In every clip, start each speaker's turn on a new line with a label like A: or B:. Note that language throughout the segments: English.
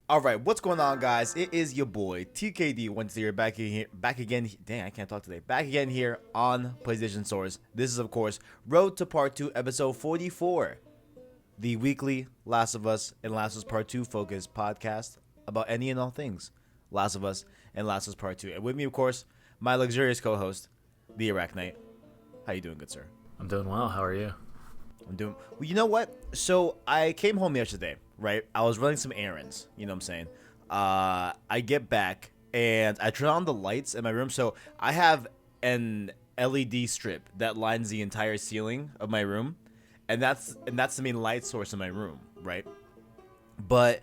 A: All right, what's going on, guys? It is your boy TKD Wednesday here, back again. Dang, I can't talk today. Back again here on PlayStation Source. This is, of course, Road to Part 2, Episode 44, the weekly Last of Us and Last of Us Part 2 focused podcast about any and all things Last of Us and Last of Us Part 2. And with me, of course, my luxurious co-host, the ArachKnight. How you doing, good sir?
B: I'm doing well. How are you?
A: I'm doing well. You know what? So I came home yesterday, right? I was running some errands. You know what I'm saying? I get back and I turn on the lights in my room. So I have an LED strip that lines the entire ceiling of my room, and that's the main light source in my room, right? But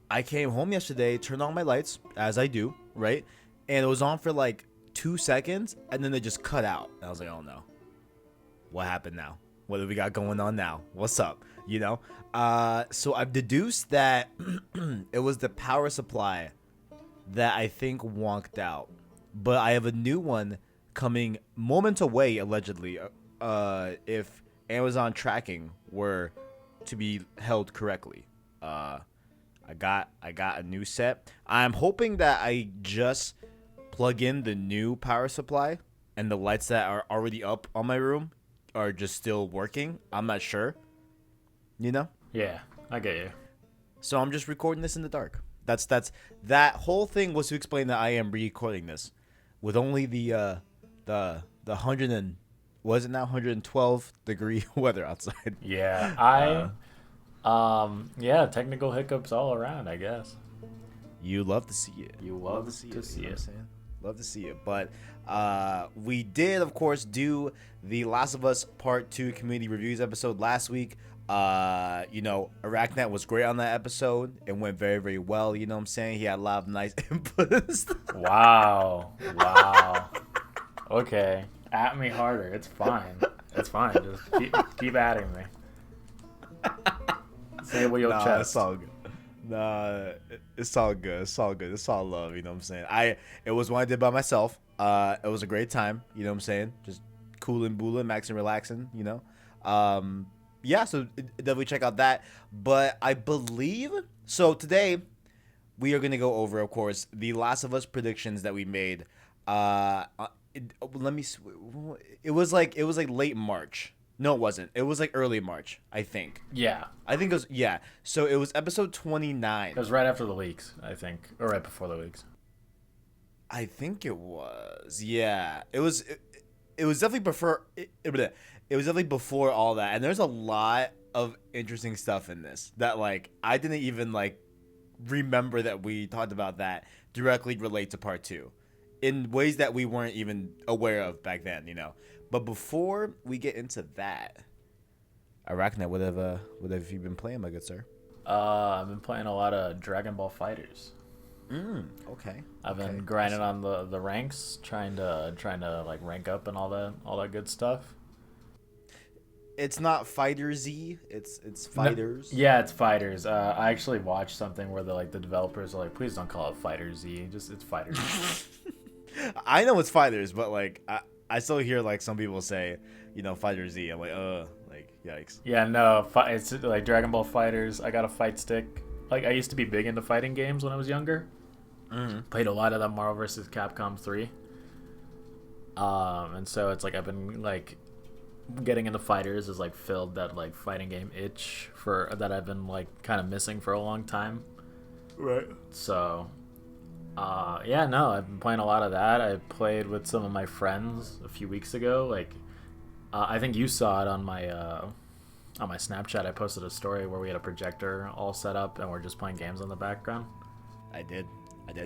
A: I came home yesterday, turned on my lights as I do, right? And it was on for like 2 seconds, and then they just cut out. And I was like, oh no, what happened now? What do we got going on now? What's up? You know? So I've deduced that it was the power supply that I think wonked out. But I have a new one coming moments away, allegedly, if Amazon tracking were to be held correctly. I got a new set. I'm hoping that I just plug in the new power supply and the lights that are already up on my room are just still working. I'm not sure. You know?
B: Yeah, I get you.
A: So I'm just recording this in the dark. That's that whole thing was to explain that I am recording this with only the 100 and was it now 112 degree weather outside.
B: Yeah, yeah, technical hiccups all around, I guess.
A: You love to see it.
B: You love to see
A: You know
B: it.
A: what I'm saying? Love to see it. But we did, of course, do the Last of Us Part 2 community reviews episode last week. ArachKnight was great on that episode. It went very, very well. You know what I'm saying? He had a lot of nice inputs.
B: Wow. Okay, at me harder. It's fine. It's fine. Just keep adding me. Say it with your chest.
A: It's all good. Nah, it's all good. It's all good. It's all love. You know what I'm saying? It was one I did by myself. It was a great time. You know what I'm saying? Just cooling, booling, maxing, relaxing. You know. Yeah. So definitely check out that. But I believe so. Today we are gonna go over, of course, the Last of Us predictions that we made. Let me. It was like late March. No, it wasn't. It was like early March, I think.
B: Yeah,
A: I think it was, yeah. So it was episode 29.
B: it was right after the leaks, I think, or right before the leaks.
A: I think it was. Yeah. It was definitely before it was definitely before all that. And there's a lot of interesting stuff in this that like I didn't even like remember that we talked about that directly relate to part 2 in ways that we weren't even aware of back then, you know. But before we get into that, ArachKnight, what have you been playing, my good sir?
B: I've been playing a lot of Dragon Ball Fighters.
A: Okay.
B: I've been grinding on the ranks, trying to like rank up and all that good stuff.
A: It's not Fighter Z, it's Fighters.
B: No, yeah, it's Fighters. I actually watched something where the developers are like, please don't call it Fighter Z, it's Fighters.
A: I know it's Fighters, but like I still hear like some people say, you know, Fighter Z. I'm like, like yikes.
B: Yeah, no, it's like Dragon Ball Fighters. I got a fight stick. Like I used to be big into fighting games when I was younger. Mm-hmm. Played a lot of that Marvel vs. Capcom 3. And so it's like I've been like getting into fighters has like filled that like fighting game itch for that I've been like kind of missing for a long time.
A: Right.
B: So yeah, no, I've been playing a lot of that. I played with some of my friends a few weeks ago. Like, I think you saw it on my Snapchat. I posted a story where we had a projector all set up and we're just playing games in the background.
A: I did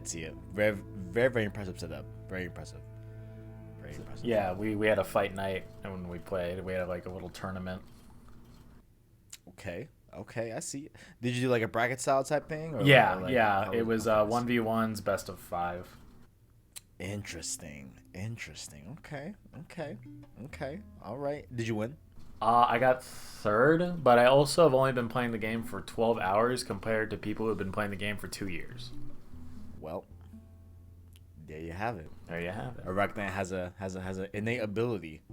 A: see it. Very, very, very impressive setup. Very impressive.
B: Yeah, we had a fight night and when we played, we had like a little tournament.
A: Okay, I see. Did you do like a bracket style type thing? Or,
B: yeah,
A: or like,
B: yeah. It was 1v1s, best of 5.
A: Interesting. Okay. All right. Did you win?
B: I got 3rd, but I also have only been playing the game for 12 hours compared to people who have been playing the game for 2 years.
A: Well, there you have it. ArachKnight has a innate ability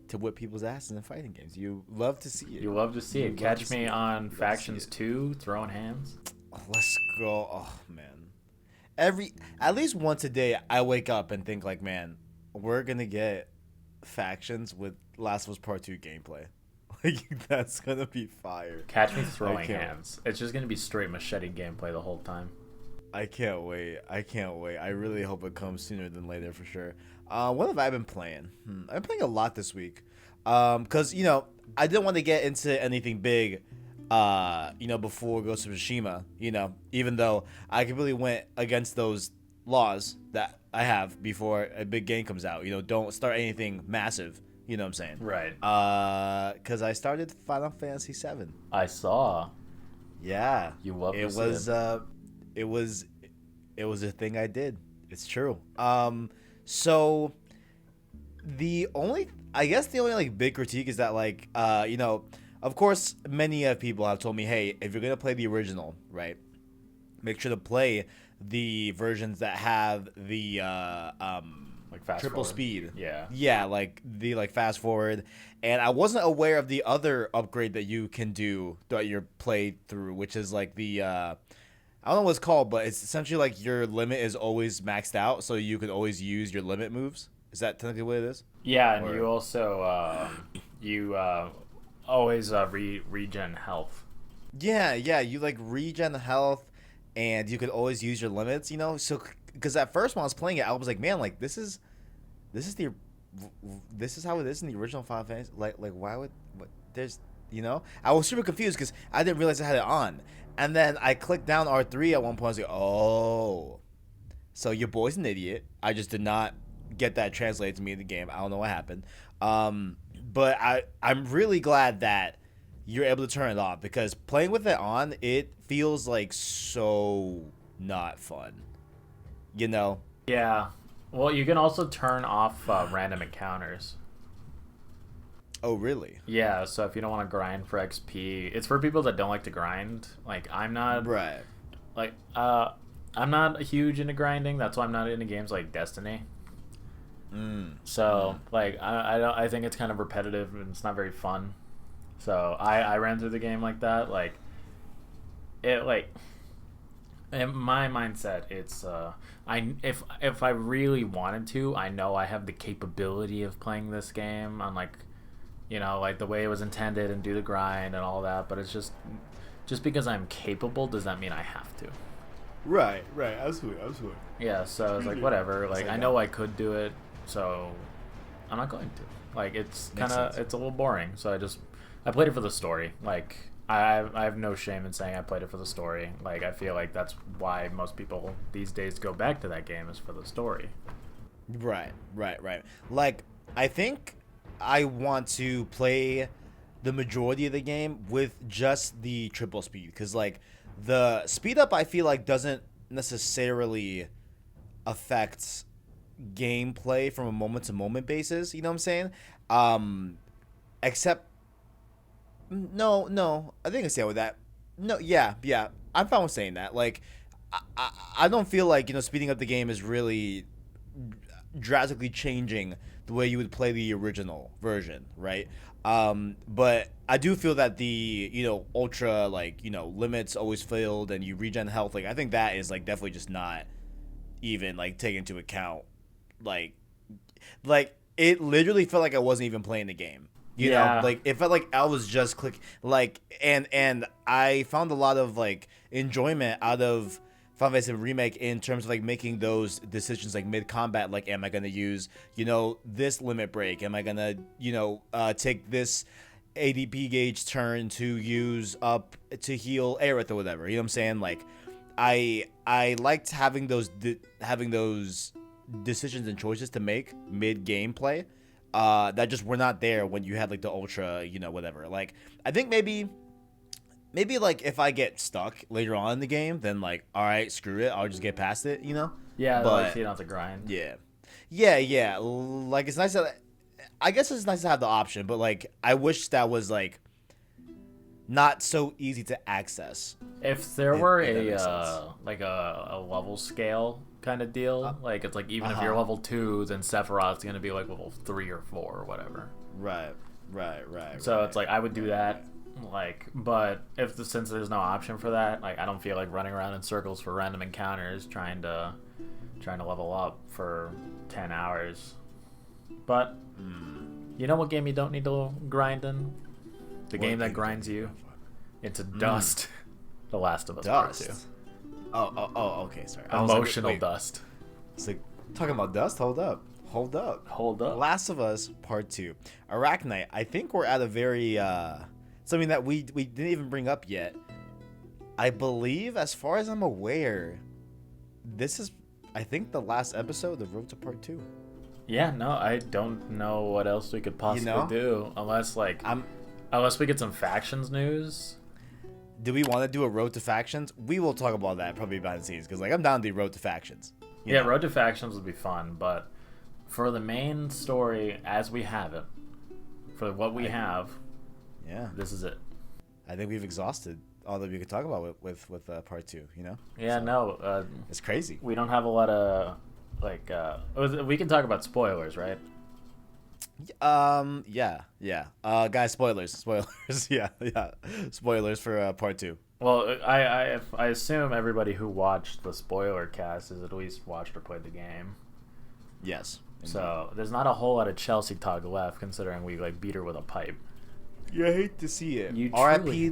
A: to whip people's asses in fighting games. You love to see it.
B: You love to see it. Catch me on Factions 2, throwing hands.
A: Let's go. Oh man. At least once a day I wake up and think like, man, we're gonna get factions with Last of Us Part 2 gameplay. Like that's gonna be fire.
B: Catch me throwing hands. It's just gonna be straight machete gameplay the whole time.
A: I can't wait. I really hope it comes sooner than later for sure. What have I been playing? I've been playing a lot this week. Cause I didn't want to get into anything big before Ghost of Tsushima, even though I completely went against those laws that I have before a big game comes out. Don't start anything massive. You know what I'm saying?
B: Right.
A: Because I started Final Fantasy VII.
B: I saw.
A: Yeah.
B: You love
A: it. It was a thing I did. It's true. So the only like big critique is that like of course many people have told me, hey, if you're gonna play the original, right, make sure to play the versions that have the
B: like fast
A: triple
B: forward.
A: speed.
B: Yeah,
A: like the fast forward. And I wasn't aware of the other upgrade that you can do throughout your playthrough, which is like the I don't know what it's called, but it's essentially like your limit is always maxed out, so you can always use your limit moves. Is that technically what it is?
B: Yeah, and you also always regen health.
A: Yeah, you like regen health, and you could always use your limits. So because at first when I was playing it, I was like, man, like this is how it is in the original Final Fantasy. Like why would there's I was super confused because I didn't realize I had it on, and then I clicked down R3 at one point. I was like, oh, so your boy's an idiot. I just did not get that translated to me in the game. I don't know what happened. But I'm really glad that you're able to turn it off, because playing with it on, it feels like so not fun.
B: Yeah. Well, you can also turn off random encounters.
A: Oh, really?
B: Yeah, so if you don't want to grind for XP, it's for people that don't like to grind. Like, I'm not...
A: Right.
B: Like, I'm not huge into grinding. That's why I'm not into games like Destiny. So, like, I think it's kind of repetitive and it's not very fun. So, I ran through the game like that. Like, it, like... In my mindset, it's if I really wanted to, I know I have the capability of playing this game on like the way it was intended and do the grind and all that, but it's just because I'm capable does not mean I have to.
A: Right, absolutely.
B: Yeah, so it's like whatever, like I know I could do it, so I'm not going to. Like it's a little boring, so I played it for the story. Like I have no shame in saying I played it for the story. Like, I feel like that's why most people these days go back to that game, is for the story.
A: Right. Like, I think I want to play the majority of the game with just the triple speed, because, like, the speed up I feel like doesn't necessarily affect gameplay from a moment-to-moment basis, you know what I'm saying? Except... No, I think I stand with that. No, yeah, I'm fine with saying that. Like, I don't feel like speeding up the game is really drastically changing the way you would play the original version, right? But I do feel that the ultra limits always filled and you regen health. Like, I think that is like definitely just not even like taken into account. Like it literally felt like I wasn't even playing the game. You know, like it felt like I was just clicking, like, and I found a lot of like enjoyment out of Final Fantasy Remake in terms of like making those decisions like mid combat. Like, am I gonna use this limit break? Am I gonna take this ADP gauge turn to use up to heal Aerith or whatever? You know what I'm saying? Like, I liked having those decisions and choices to make mid gameplay. That just were not there when you had like the ultra, whatever. Like, I think maybe like if I get stuck later on in the game, then like, all right, screw it, I'll just get past it,
B: Yeah,
A: but
B: like, you don't have to grind.
A: Yeah. Like, it's nice that I guess it's nice to have the option, but like, I wish that was like not so easy to access.
B: If there were a level scale kind of deal, like it's like even if you're level 2, then Sephiroth's gonna be like level 3 or 4 or whatever.
A: Right.
B: So it's like I would do that. Like, but since there's no option for that, like I don't feel like running around in circles for random encounters trying to level up for 10 hours. But you know what game you don't need to grind in? The game that grinds you into dust. The Last of Us Part 2.
A: Oh, okay, sorry.
B: Emotional dust.
A: It's like, talking about dust? Hold up. Last of Us Part 2. ArachKnight, I think we're at a very, something that we didn't even bring up yet. I believe, as far as I'm aware, this is, I think, the last episode of Road to Part 2.
B: Yeah, no, I don't know what else we could possibly do. Unless, like, unless we get some factions news.
A: Do we want to do a Road to Factions? We will talk about that probably behind the scenes, because, like, I'm down to do Road to Factions. You know?
B: Road to Factions would be fun, but for the main story as we have it, for what we have, this is it. I
A: think we've exhausted all that we could talk about with Part 2, you know?
B: Yeah, so, no.
A: It's crazy.
B: We don't have a lot of, like, we can talk about spoilers, right?
A: Yeah. Guys, spoilers. yeah. Spoilers for Part 2.
B: Well, I assume everybody who watched the spoiler cast has at least watched or played the game.
A: Yes.
B: So there's not a whole lot of Chelsea talk left, considering we like beat her with a pipe.
A: You hate to see it.
B: R.I.P.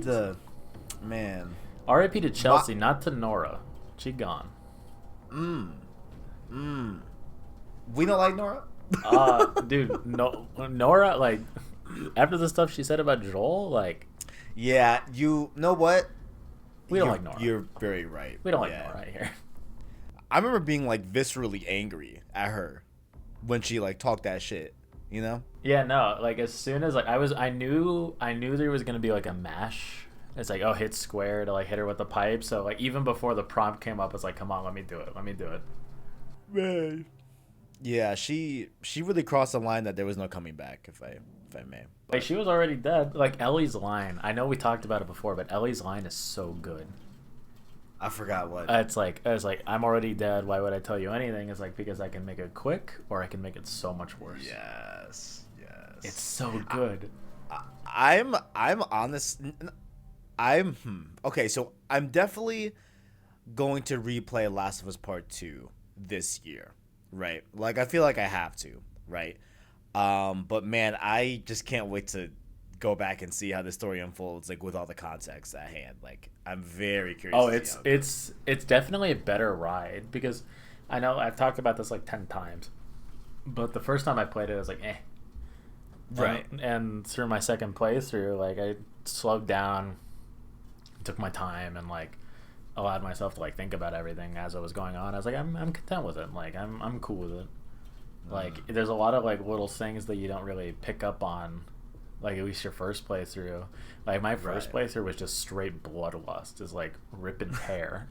A: Man.
B: R.I.P. to Chelsea, not to Nora. She gone.
A: We don't like Nora.
B: Dude, no, Nora, like, after the stuff she said about Joel, like,
A: yeah, you know what?
B: We don't like Nora.
A: You're very right.
B: We don't like Nora here.
A: I remember being like viscerally angry at her when she like talked that shit, you know?
B: Yeah, no, like as soon as like I knew there was gonna be like a mash. It's like, oh, hit square to like hit her with the pipe. So like even before the prompt came up, it's like, come on, let me do it.
A: Man. Yeah, she really crossed the line that there was no coming back, if I may.
B: Like she was already dead. Like Ellie's line, I know we talked about it before, but Ellie's line is so good.
A: I forgot what.
B: It's like I'm already dead. Why would I tell you anything? It's like because I can make it quick, or I can make it so much worse.
A: Yes.
B: It's so good.
A: I'm honest. Okay. So I'm definitely going to replay Last of Us Part 2 this year, right? Like I feel like I have to, right? But man, I just can't wait to go back and see how the story unfolds, like with all the context at hand. Like I'm very curious.
B: Oh, it's definitely a better ride, because I know I've talked about this like 10 times, but the first time I played it, I was like, eh.
A: Right.
B: And through my second playthrough, like I slowed down, took my time, and like allowed myself to like think about everything as it was going on. I was like, I'm content with it. Like I'm cool with it. Like there's a lot of like little things that you don't really pick up on, like at least your first playthrough. Like my first playthrough was just straight bloodlust, is like rip and tear.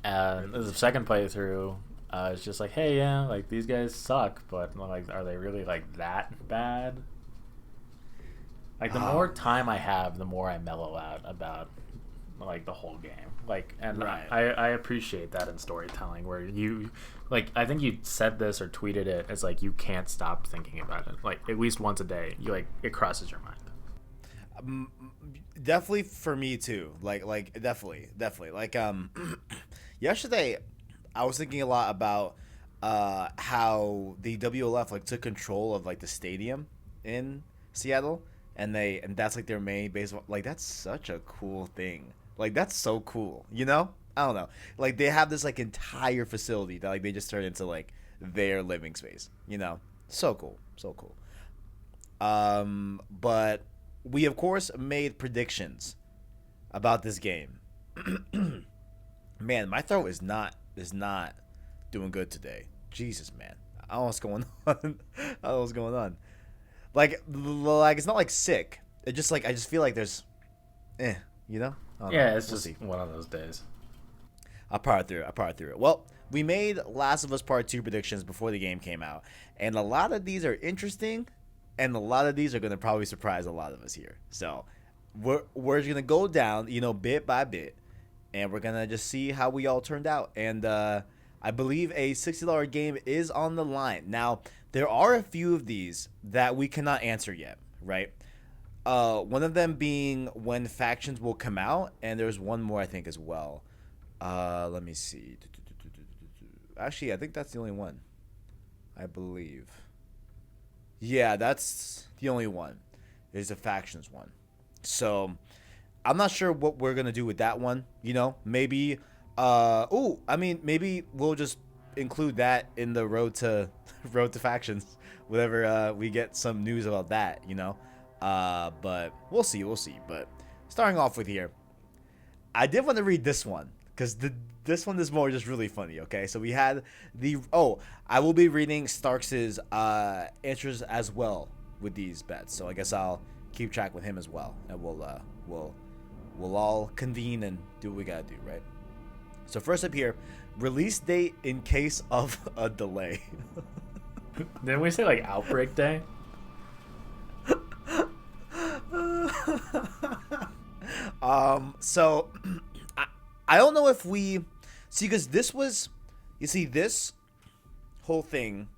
B: And the second playthrough, it's just like, hey, yeah, like these guys suck, but like, are they really like that bad? Like the more time I have, the more I mellow out about like the whole game. Like, and I appreciate that in storytelling, where you, like, I think you said this or tweeted it. It's like you can't stop thinking about it. Like at least once a day, you like it crosses your mind.
A: Definitely for me too. Like definitely. Like yesterday, I was thinking a lot about how the WLF like took control of like the stadium in Seattle, and that's like their main base. Like that's such a cool thing. Like that's so cool, you know? I don't know. Like they have this like entire facility that like they just turned into like their living space, you know? So cool. But we of course made predictions about this game. Man, my throat is not doing good today. Jesus, man. I don't know what's going on. Like it's not like sick. It just like I just feel like there's you know?
B: Yeah, it's just one of those days.
A: I'll power through it. Well, we made Last of Us Part 2 predictions before the game came out, and a lot of these are interesting, and a lot of these are going to probably surprise a lot of us here. So we're going to go down, you know, bit by bit, and we're going to just see how we all turned out. And I believe a $60 game is on the line. Now, there are a few of these that we cannot answer yet, right? One of them being when factions will come out, and there's one more I think as well. Let me see. Actually, I think that's the only one. I believe. Yeah, that's the only one. Is the factions one. So, I'm not sure what we're gonna do with that one. You know, maybe. Maybe we'll just include that in the road to factions. Whenever we get some news about that, you know. But we'll see. But starting off with here, I did want to read this one because this one is more just really funny. Okay, so we had I will be reading Starks's answers as well with these bets. So I guess I'll keep track with him as well, and we'll all convene and do what we gotta do, right? So first up here, release date in case of a delay.
B: Didn't we say like outbreak day?
A: So I don't know if we see, because this whole thing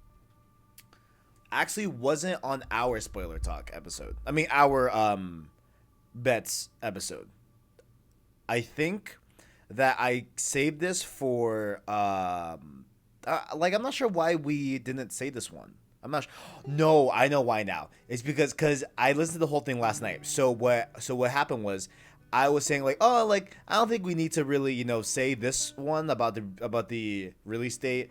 A: actually wasn't on our spoiler talk episode. I mean our bets episode. I think that I saved this for I'm not sure why we didn't say this one. I'm not sure. No, I know why now. It's because I listened to the whole thing last night. So what happened was I was saying like, I don't think we need to really, you know, say this one about the release date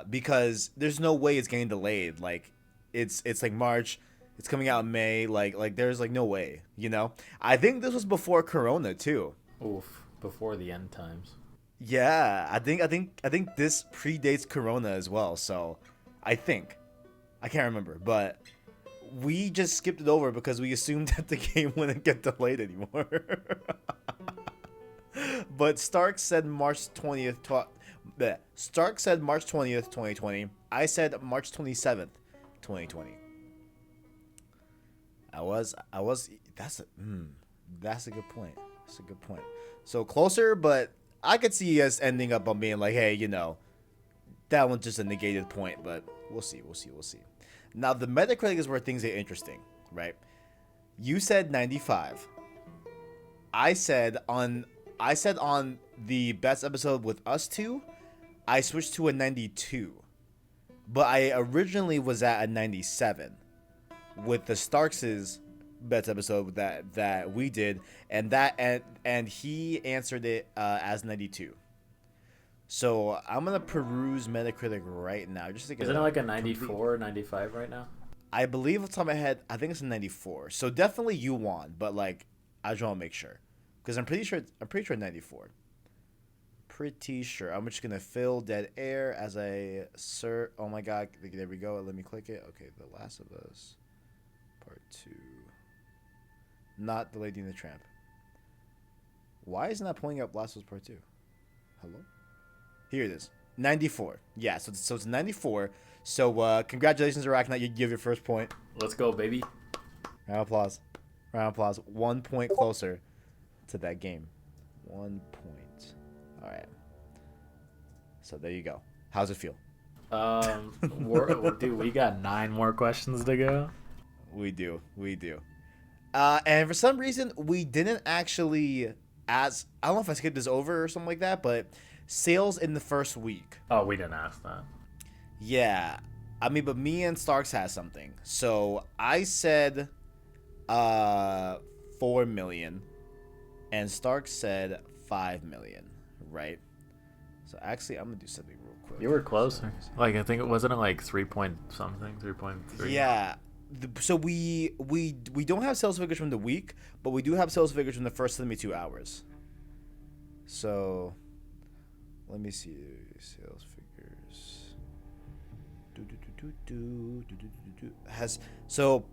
A: because there's no way it's getting delayed. Like it's like March, it's coming out in May, like there's like no way, you know? I think this was before Corona too.
B: Oof, before the end times.
A: Yeah, I think this predates Corona as well. So I can't remember, but we just skipped it over because we assumed that the game wouldn't get delayed anymore. But Stark said March 20th. Stark said March 20th, 2020. I said March 27th, 2020. That's a good point. That's a good point. So closer, but I could see us ending up on being like, hey, you know, that one's just a negated point, but we'll see. Now, the Metacritic is where things get interesting, right? You said 95. I said on the best episode with us two, I switched to a 92. But I originally was at a 97 with the Starks' best episode that we did, and he answered it as 92. So I'm gonna peruse Metacritic right now just to get.
B: Isn't it like a 94, 95 right now?
A: I believe off the top of my head, I think it's a 94. So definitely you won, but like I just want to make sure because I'm pretty sure 94. Pretty sure. I'm just gonna fill dead air as I search. Oh my god! There we go. Let me click it. Okay, The Last of Us, Part 2. Not The Lady and the Tramp. Why isn't that pulling up Last of Us Part 2? Hello? Here it is. 94. Yeah, so it's 94. So congratulations, ArachKnight. You give your first point.
B: Let's go, baby.
A: Round of applause. 1 point closer to that game. 1 point. All right. So there you go. How's it feel?
B: Dude, we got 9 more questions to go.
A: We do. And for some reason, we didn't actually ask. I don't know if I skipped this over or something like that, but sales in the first week.
B: Oh, we didn't ask that.
A: Yeah. I mean, but me and Starks has something. So I said 4 million, and Starks said 5 million, right? So actually, I'm going to do something real quick.
B: You were closer. Like, I think it wasn't like 3 point something, 3.3.
A: Yeah. So we don't have sales figures from the week, but we do have sales figures from the first 72 hours. So let me see sales figures. So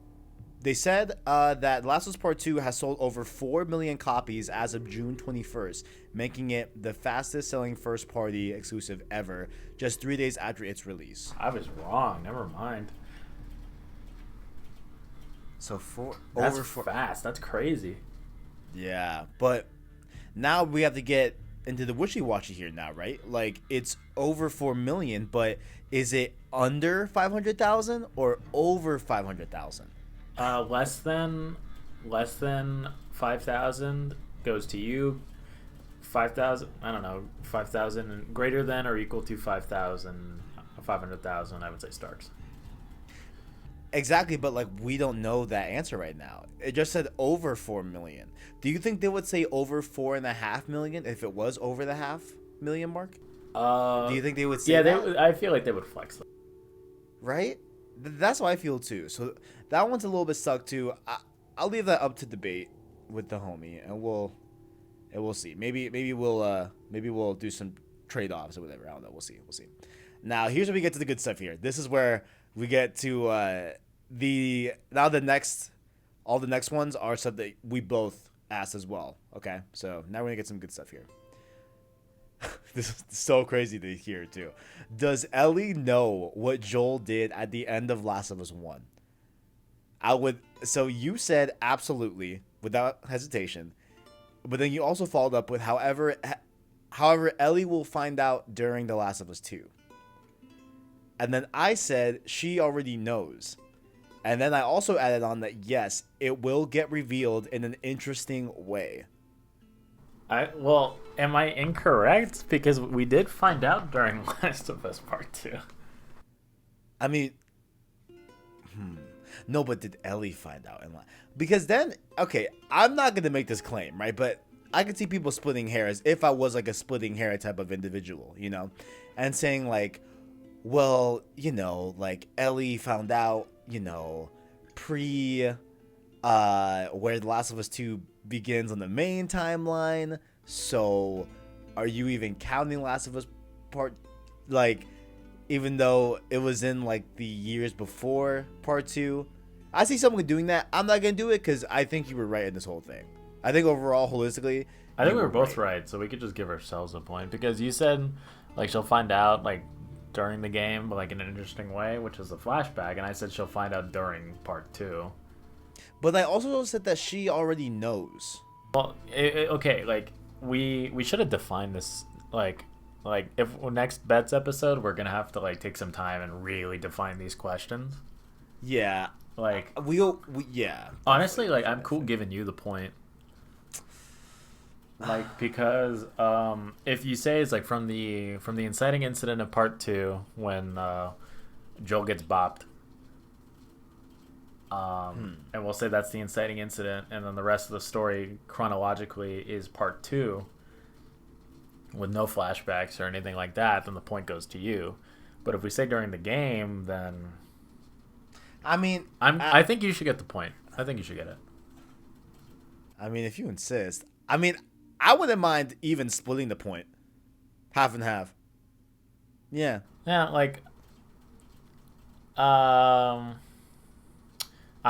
A: they said that Last of Us Part 2 has sold over 4 million copies as of June 21st, making it the fastest selling first party exclusive ever, just 3 days after its release.
B: I was wrong. Never mind.
A: So
B: that's fast. That's crazy.
A: Yeah, but now we have to get into the wishy-washy here now, right? Like, it's over 4 million, but is it under 500,000 or over 500,000?
B: Less than less than 5,000 goes to you. 5,000, I don't know, 5,000 and greater than or equal to 5,000, 500,000, I would say starts.
A: Exactly, but like we don't know that answer right now. It just said over 4 million. Do you think they would say over 4.5 million if it was over the half million mark? Do you think they would say that?
B: I feel like they would flex them.
A: Right? That's how I feel too. So that one's a little bit stuck too. I'll leave that up to debate with the homie, and we'll see. Maybe we'll do some trade-offs or whatever. I don't know. We'll see. Now here's where we get to the good stuff here. This is where we get to all the next ones are stuff that we both asked as well. Okay, so now we're gonna get some good stuff here. This is so crazy to hear too. Does Ellie know what Joel did at the end of Last of Us 1? So you said absolutely without hesitation, but then you also followed up with however Ellie will find out during The Last of Us 2. And then I said she already knows. And then I also added on that yes, it will get revealed in an interesting way.
B: Am I incorrect? Because we did find out during Last of Us Part 2.
A: I mean, no, but did Ellie find out? Because then, okay, I'm not going to make this claim, right? But I could see people splitting hairs if I was like a splitting hair type of individual, and saying like, well, like Ellie found out, where The Last of Us 2 begins on the main timeline. So are you even counting Last of Us Part, like, even though it was in like the years before Part 2? I see someone doing that. I'm not going to do it because I think you were right in this whole thing. I think overall, holistically,
B: I think we were both right, so we could just give ourselves a point because you said like she'll find out like during the game, but like in an interesting way, which is a flashback, and I said she'll find out during Part 2.
A: But I also said that she already knows.
B: Well, okay, like we should have defined this like if next bets episode we're gonna have to like take some time and really define these questions.
A: Yeah,
B: like
A: yeah.
B: Honestly, like I'm cool giving you the point. Like because if you say it's like from the inciting incident of Part 2 when Joel gets bopped, and we'll say that's the inciting incident, and then the rest of the story chronologically is Part 2 with no flashbacks or anything like that, then the point goes to you. But if we say during the game, then
A: I mean,
B: I think you should get the point. I think you should get it.
A: I mean, if you insist. I mean, I wouldn't mind even splitting the point. Half and half. Yeah.
B: Yeah, like I'm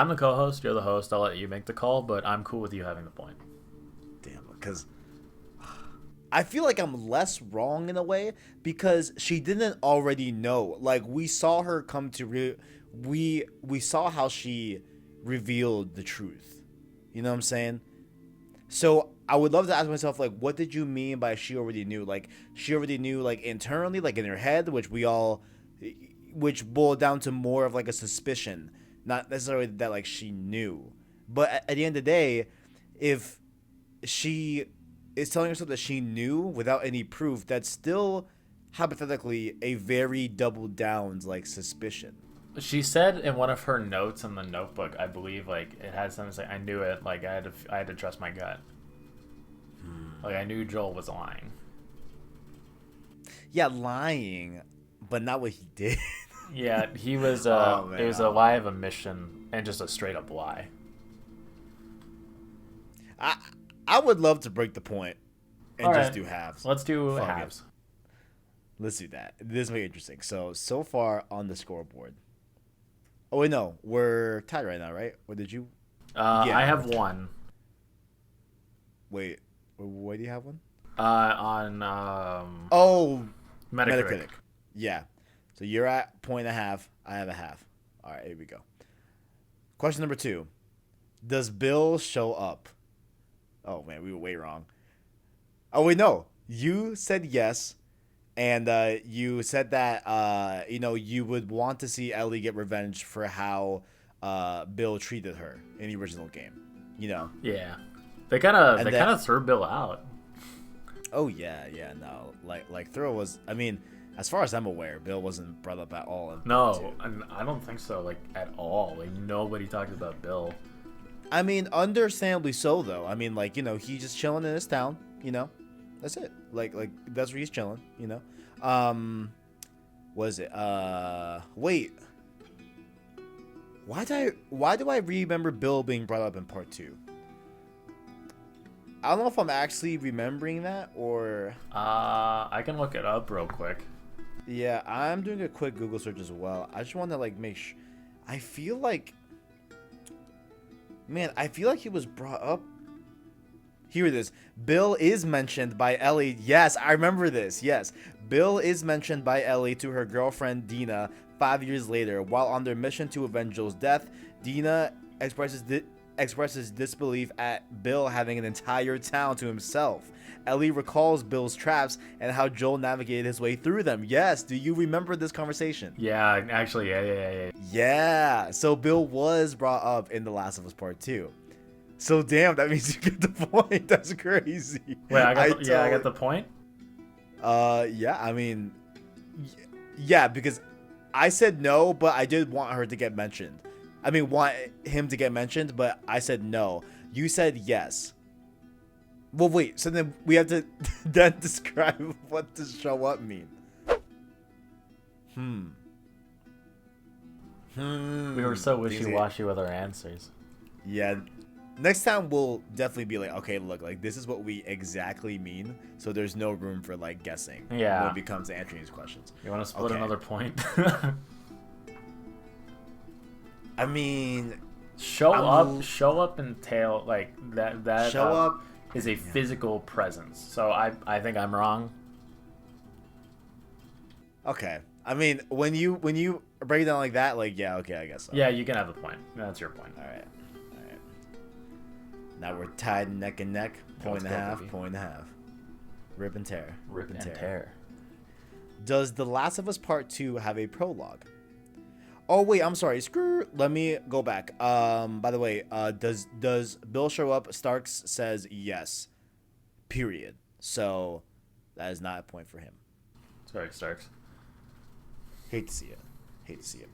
B: the co-host, you're the host. I'll let you make the call, but I'm cool with you having the point.
A: Damn, because I feel like I'm less wrong in a way because she didn't already know. Like we saw her come to we saw how she revealed the truth. You know what I'm saying? So I would love to ask myself, like, what did you mean by she already knew? Like, she already knew, like, internally, like, in her head, which boiled down to more of, like, a suspicion. Not necessarily that, like, she knew. But at the end of the day, if she is telling herself that she knew without any proof, that's still, hypothetically, a very doubled down, like, suspicion.
B: She said in one of her notes in the notebook, I believe, like, it had something to say, I knew it, like, I had to trust my gut. Like, I knew Joel was lying.
A: Yeah, lying, but not what he did.
B: Yeah, he was, it was a lie of omission and just a straight up lie.
A: I would love to break the point and just do halves.
B: Let's do halves.
A: Let's do that. This will be interesting. So far on the scoreboard. Oh, wait, no. We're tied right now, right? Or did you?
B: I have one.
A: Wait. Why do you have one?
B: On
A: Metacritic. Yeah. So you're at 1.5. I have a half. All right, here we go. Question number 2. Does Bill show up? Oh, man, we were way wrong. Oh, wait, no. You said yes. And you said that, you would want to see Ellie get revenge for how Bill treated her in the original game. You know.
B: Yeah. They kind of threw Bill out.
A: Oh yeah, no. Like Throw was. I mean, as far as I'm aware, Bill wasn't brought up at all.
B: No, and I don't think so. Like at all. Like nobody talked about Bill.
A: I mean, understandably so though. I mean, like, you know, he's just chilling in his town. You know, that's it. Like that's where he's chilling. You know. What is it? Wait. Why do I remember Bill being brought up in part 2? I don't know if I'm actually remembering that or...
B: I can look it up real quick.
A: Yeah, I'm doing a quick Google search as well. I just want to, like, make sure... I feel like... Man, I feel like he was brought up... Here it is. Bill is mentioned by Ellie. Yes, I remember this. Yes. Bill is mentioned by Ellie to her girlfriend, Dina, 5 years later. While on their mission to avenge Joel's death, Dina expresses disbelief at Bill having an entire town to himself. Ellie recalls Bill's traps and how Joel navigated his way through them. Yes, do you remember this conversation?
B: Yeah, actually, yeah.
A: Yeah, so Bill was brought up in The Last of Us Part 2. So damn, that means you get the point. That's crazy.
B: Wait, I got the point?
A: Yeah, I mean, yeah, because I said no, but I did want her to get mentioned. I mean, want him to get mentioned, but I said no. You said yes. Well, wait, so then we have to then describe what does show up mean.
B: We were so wishy-washy with our answers.
A: Yeah. Next time we'll definitely be like, okay, look, like this is what we exactly mean, so there's no room for like guessing.
B: Yeah.
A: When it becomes to answering these questions.
B: You want to split another point?
A: I mean,
B: show up entail like that.
A: Show up
B: is a physical presence. So I think I'm wrong.
A: Okay. I mean, when you break it down like that, like yeah, okay, I guess so.
B: Yeah, you can have the point. That's your point.
A: All right. Now we're tied neck and neck. Point and a half. Rip and tear.
B: Rip and tear.
A: Does The Last of Us Part 2 have a prologue? Oh wait, I'm sorry. Let me go back. By the way, does Bill show up? Starks says yes. Period. So that is not a point for him.
B: Sorry, Starks.
A: Hate to see it.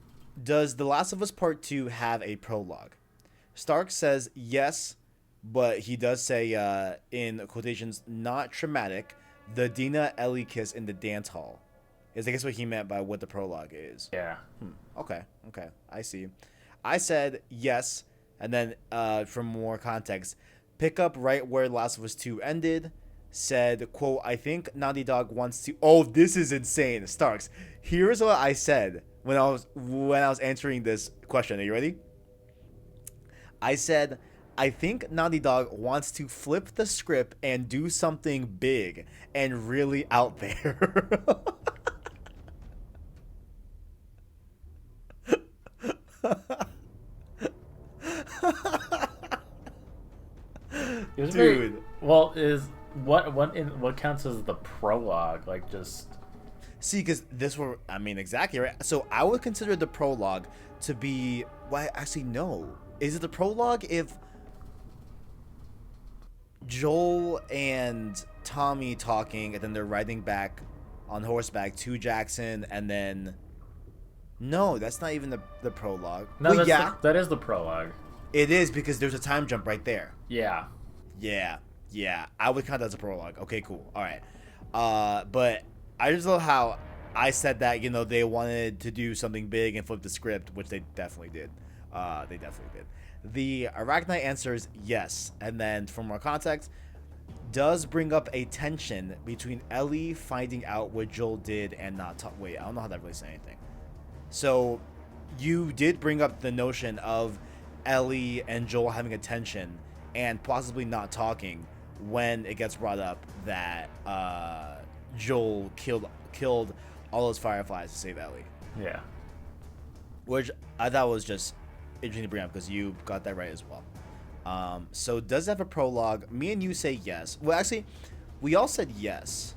A: Does The Last of Us Part 2 have a prologue? Stark says yes, but he does say, in quotations, not traumatic, the Dina Ellie kiss in the dance hall. Is I guess what he meant by what the prologue is.
B: Yeah.
A: Okay. I see. I said yes, and then for more context, pick up right where Last of Us 2 ended. Said, quote, I think Naughty Dog wants to... Oh, this is insane. Starks, here's what I said when I was answering this question. Are you ready? I said, I think Naughty Dog wants to flip the script and do something big and really out there. Dude.
B: What counts as the prologue? Like just
A: see, because I mean exactly right. So I would consider the prologue to be. Well, actually no. Is it the prologue if Joel and Tommy talking and then they're riding back on horseback to Jackson and then no, that's not even the prologue.
B: No, that is the prologue.
A: It is because there's a time jump right there.
B: Yeah.
A: Yeah, I would count that as a prologue. Okay, cool. All right. But I just love how I said that, you know, they wanted to do something big and flip the script, which they definitely did. The ArachKnight answer is yes. And then for more context, does bring up a tension between Ellie finding out what Joel did and not wait, I don't know how that really said anything. So you did bring up the notion of Ellie and Joel having a tension and possibly not talking when it gets brought up that Joel killed all those fireflies to save Ellie.
B: Yeah.
A: Which I thought was just interesting to bring up because you got that right as well. So does it have a prologue? Me and you say yes. Well, actually, we all said yes.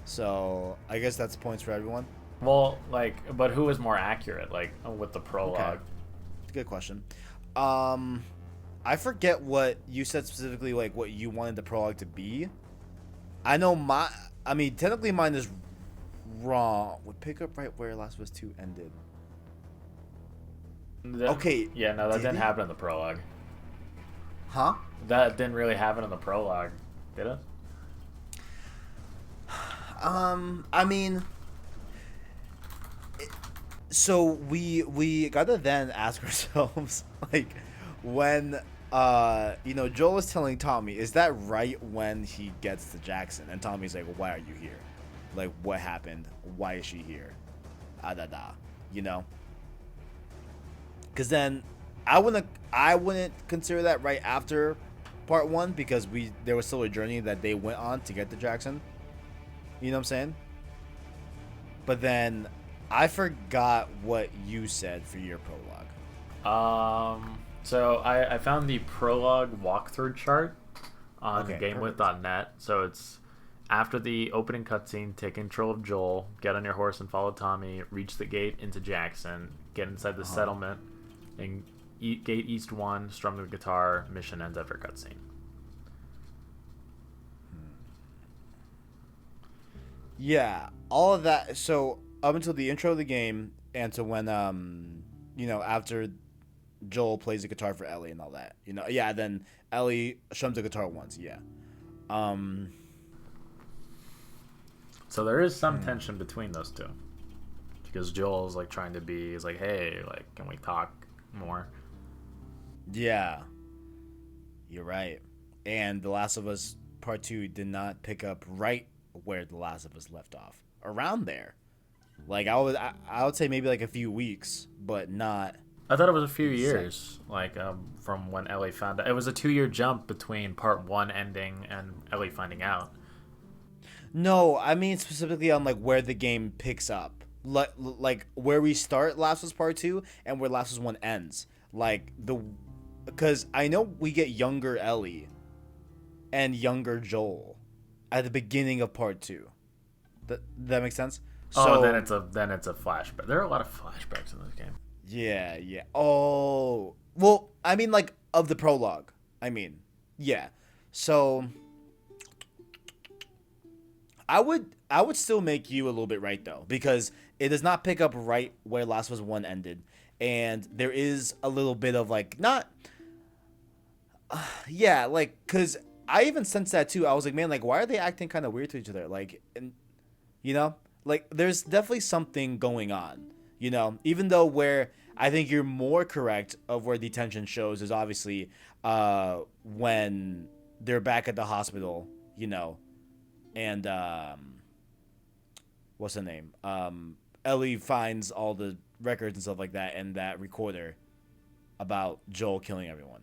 A: So I guess that's points for everyone.
B: Well, but who is more accurate, with the prologue?
A: Okay. Good question. I forget what you said specifically, like what you wanted the prologue to be. I know I mean, technically mine is wrong. Would pick up right where Last of Us 2 ended. Okay.
B: Yeah, no, that didn't happen in the prologue.
A: Huh?
B: That didn't really happen in the prologue, did it?
A: I mean, so we gotta then ask ourselves, like, when Joel is telling Tommy, is that right when he gets to Jackson? And Tommy's like, why are you here? Like, what happened? Why is she here? You know? Because then I wouldn't consider that right after part 1, because there was still a journey that they went on to get to Jackson. You know what I'm saying? But then I forgot what you said for your prologue.
B: So I found the prologue walkthrough chart on
A: perfect.
B: GameWith.net. So it's after the opening cutscene, take control of Joel, get on your horse and follow Tommy, reach the gate into Jackson, get inside the settlement, and gate East 1, strum the guitar, mission ends after cutscene.
A: Yeah, all of that. So up until the intro of the game, and to when after Joel plays the guitar for Ellie and all that, yeah. Then Ellie strums the guitar once, yeah.
B: So there is some tension between those two, because Joel's like trying to be, he's like, hey, like, can we talk more?
A: Yeah, you're right. And The Last of Us Part 2 did not pick up right where The Last of Us left off. Around there. Like, I would say maybe like a few weeks, but not...
B: I thought it was a few years, like, from when Ellie found out. It was a 2-year jump between part 1 ending and Ellie finding out.
A: No, I mean specifically on, like, where the game picks up. Like where we start Last of Us Part 2 and where Last of Us 1 ends. Like, because I know we get younger Ellie and younger Joel at the beginning of part 2. That makes sense?
B: So then it's a flashback. There are a lot of flashbacks in this game.
A: Yeah. Oh, well, I mean, like, of the prologue. I mean, yeah. So I would still make you a little bit right, though, because it does not pick up right where Last of Us 1 ended, and there is a little bit of, like, not yeah, like, because I even sensed that too. I was like, man, like, why are they acting kind of weird to each other? Like, and like, there's definitely something going on, even though where I think you're more correct of where the tension shows is obviously when they're back at the hospital, and what's the name? Ellie finds all the records and stuff like that, and that recorder about Joel killing everyone.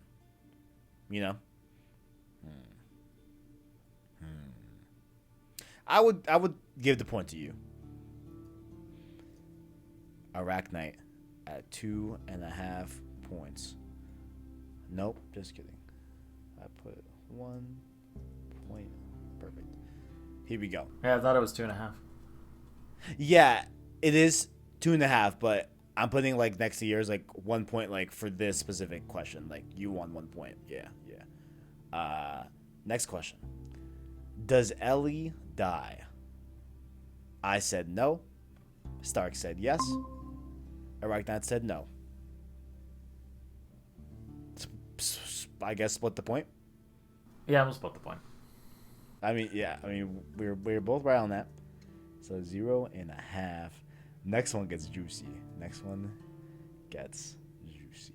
A: I would give the point to you. ArachKnight at 2.5 points. Nope, just kidding. I put 1 point. Perfect. Here we go.
B: Yeah, I thought it was 2.5.
A: Yeah, it is 2.5, but I'm putting, like, next to yours, like, 1 point, like, for this specific question. Like, you won 1 point. Yeah. Next question. Does Ellie die? I said no. Stark said yes. ArachKnight said no. I guess split the point.
B: Yeah, we'll split the point.
A: I mean, yeah. I mean, we're both right on that. So 0.5. Next one gets juicy. Next one gets juicy.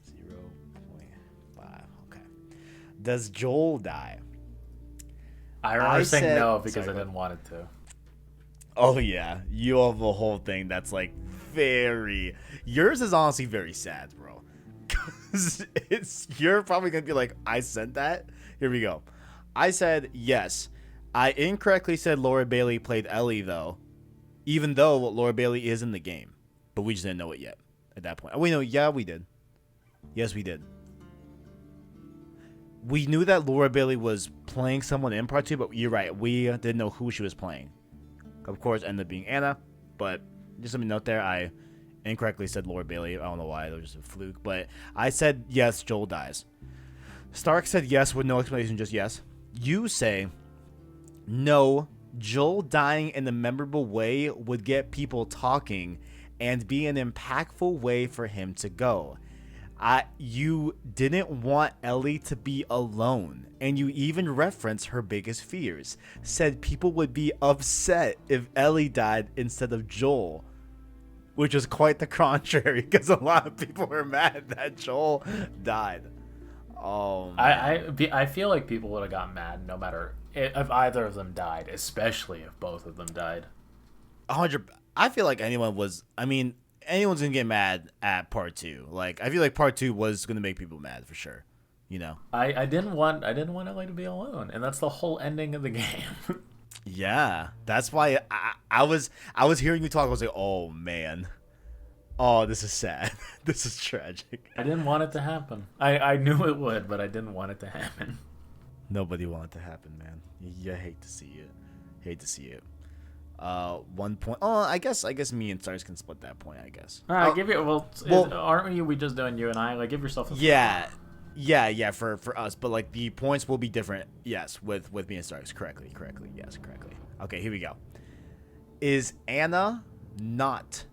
A: 0.5. Okay. Does Joel die?
B: I remember saying no because I didn't want it to.
A: Oh yeah, you have a whole thing that's like very. Yours is honestly very sad, bro. Cause you're probably gonna be like, I said that. Here we go. I said yes. I incorrectly said Laura Bailey played Ellie though, even though Laura Bailey is in the game, but we just didn't know it yet at that point. We know, yeah, we did. Yes, we did. We knew that Laura Bailey was playing someone in part 2, but you're right. We didn't know who she was playing. Of course, ended up being Anna, but just let me note there, I incorrectly said Lord Bailey. I don't know why. It was just a fluke. But I said yes, Joel dies. Stark said yes with no explanation, just yes. You say no, Joel dying in a memorable way would get people talking and be an impactful way for him to go. You didn't want Ellie to be alone, and you even referenced her biggest fears. Said people would be upset if Ellie died instead of Joel, which is quite the contrary because a lot of people were mad that Joel died.
B: I feel like people would have got mad no matter if either of them died, especially if both of them died.
A: 100. I feel like anyone was. I mean, anyone's gonna get mad at part 2. Like, I feel like part 2 was gonna make people mad for sure. You know.
B: I didn't want Ellie to be alone, and that's the whole ending of the game.
A: Yeah, that's why I was hearing you talk. I was like, oh man, oh, this is sad. This is tragic.
B: I didn't want it to happen. I knew it would, but I didn't want it to happen.
A: Nobody wanted it to happen, man. You hate to see it. Hate to see it. 1 point. Oh, I guess me and Stars can split that point. I guess.
B: All right, give you. Well, aren't we just doing you and I? Like, give yourself a.
A: Yeah. For us, but like the points will be different. Yes, with me and Stars. Correctly. Yes, correctly. Okay, here we go. Is Anna not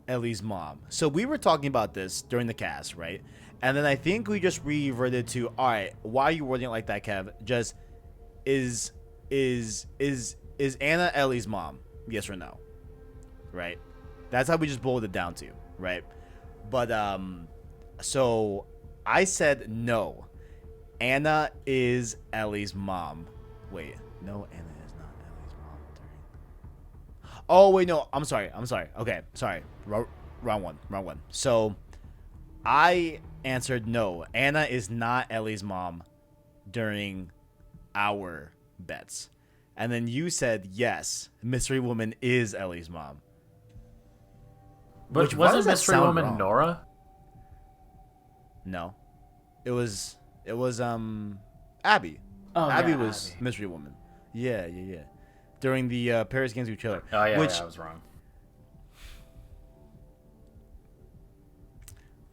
A: Ellie's mom? So we were talking about this during the cast, right? And then I think we just reverted to, all right, why are you wording it like that, Kev? Just is Anna Ellie's mom? Yes or no? Right? That's how we just boiled it down to, right? But so I said no. Anna is Ellie's mom. Wait, no, Anna is not Ellie's mom. Oh wait, no, I'm sorry. Okay, sorry. Wrong one. So I answered no. Anna is not Ellie's mom during our bets. And then you said yes, Mystery Woman is Ellie's mom.
B: But wasn't Mystery Woman wrong? Nora?
A: No. It was Abby.
B: Oh,
A: Abby
B: yeah,
A: was
B: Abby.
A: Mystery Woman. Yeah. During the Paris Games Week trailer.
B: Oh yeah, I was wrong.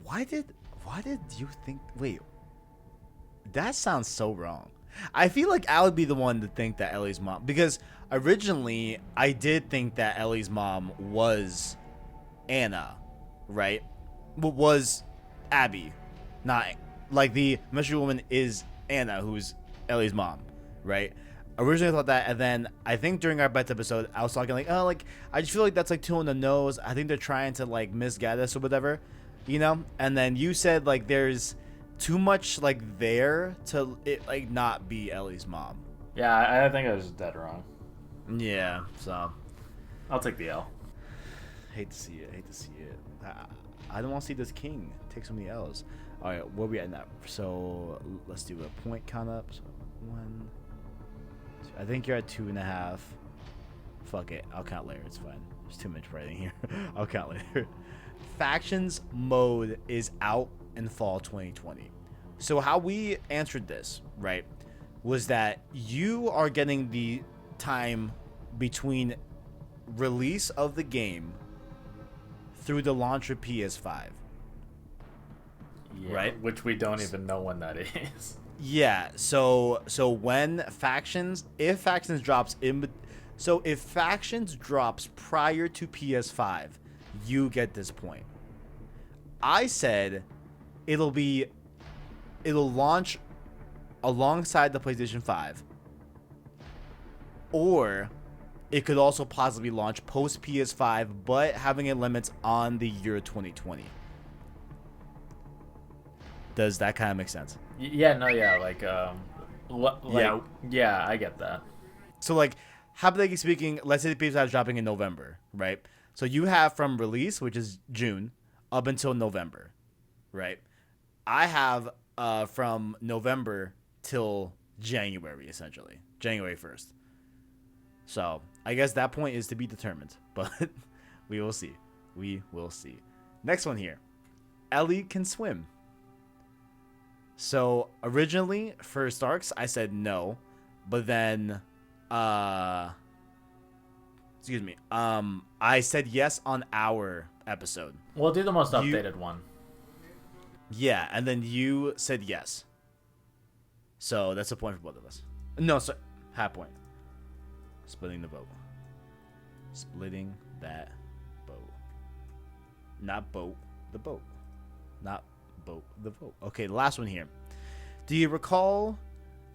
A: Why did you think? Wait, that sounds so wrong. I feel like I would be the one to think that Ellie's mom, because originally I did think that Ellie's mom was Anna, right? But was Abby, not like the Mystery Woman is Anna, who's Ellie's mom, right? Originally I thought that, and then I think during our bets episode I was talking like, oh, like I just feel like that's like too on the nose. I think they're trying to like misguide us or whatever. You know, and then you said like there's too much like there to it like not be Ellie's mom.
B: Yeah, I think I was dead wrong.
A: Yeah, so
B: I'll take the L.
A: Hate to see it. I don't want to see this king take so many L's. All right, where we at now? So let's do a point count up. So 1, 2, I think you're at 2.5. Fuck it, I'll count later. It's fine. There's too much writing here. I'll count later. Factions mode is out in fall 2020. So how we answered this, right, was that you are getting the time between release of the game through the launch of PS5.
B: Yeah,
A: right?
B: Which we don't even know when that is.
A: Yeah, so when if Factions drops prior to PS5, you get this point. I said it'll launch alongside the PlayStation 5, or it could also possibly launch post PS5, but having a limits on the year 2020. Does that kind of make sense?
B: Yeah, no, yeah, yeah, I get that.
A: So like, hypothetically speaking, let's say the PS5 is dropping in November, right? So you have from release, which is June, up until November, right? I have from November till January, essentially. January 1st. So I guess that point is to be determined, but we will see. We will see. Next one here. Ellie can swim. So originally for Starks, I said no, but then Excuse me. I said yes on our episode.
B: We'll do the most updated one.
A: Yeah, and then you said yes. So that's a point for both of us. No, so half point. Splitting the vote. Splitting that vote. Not boat, the boat. Not boat, the vote. Okay, the last one here. Do you recall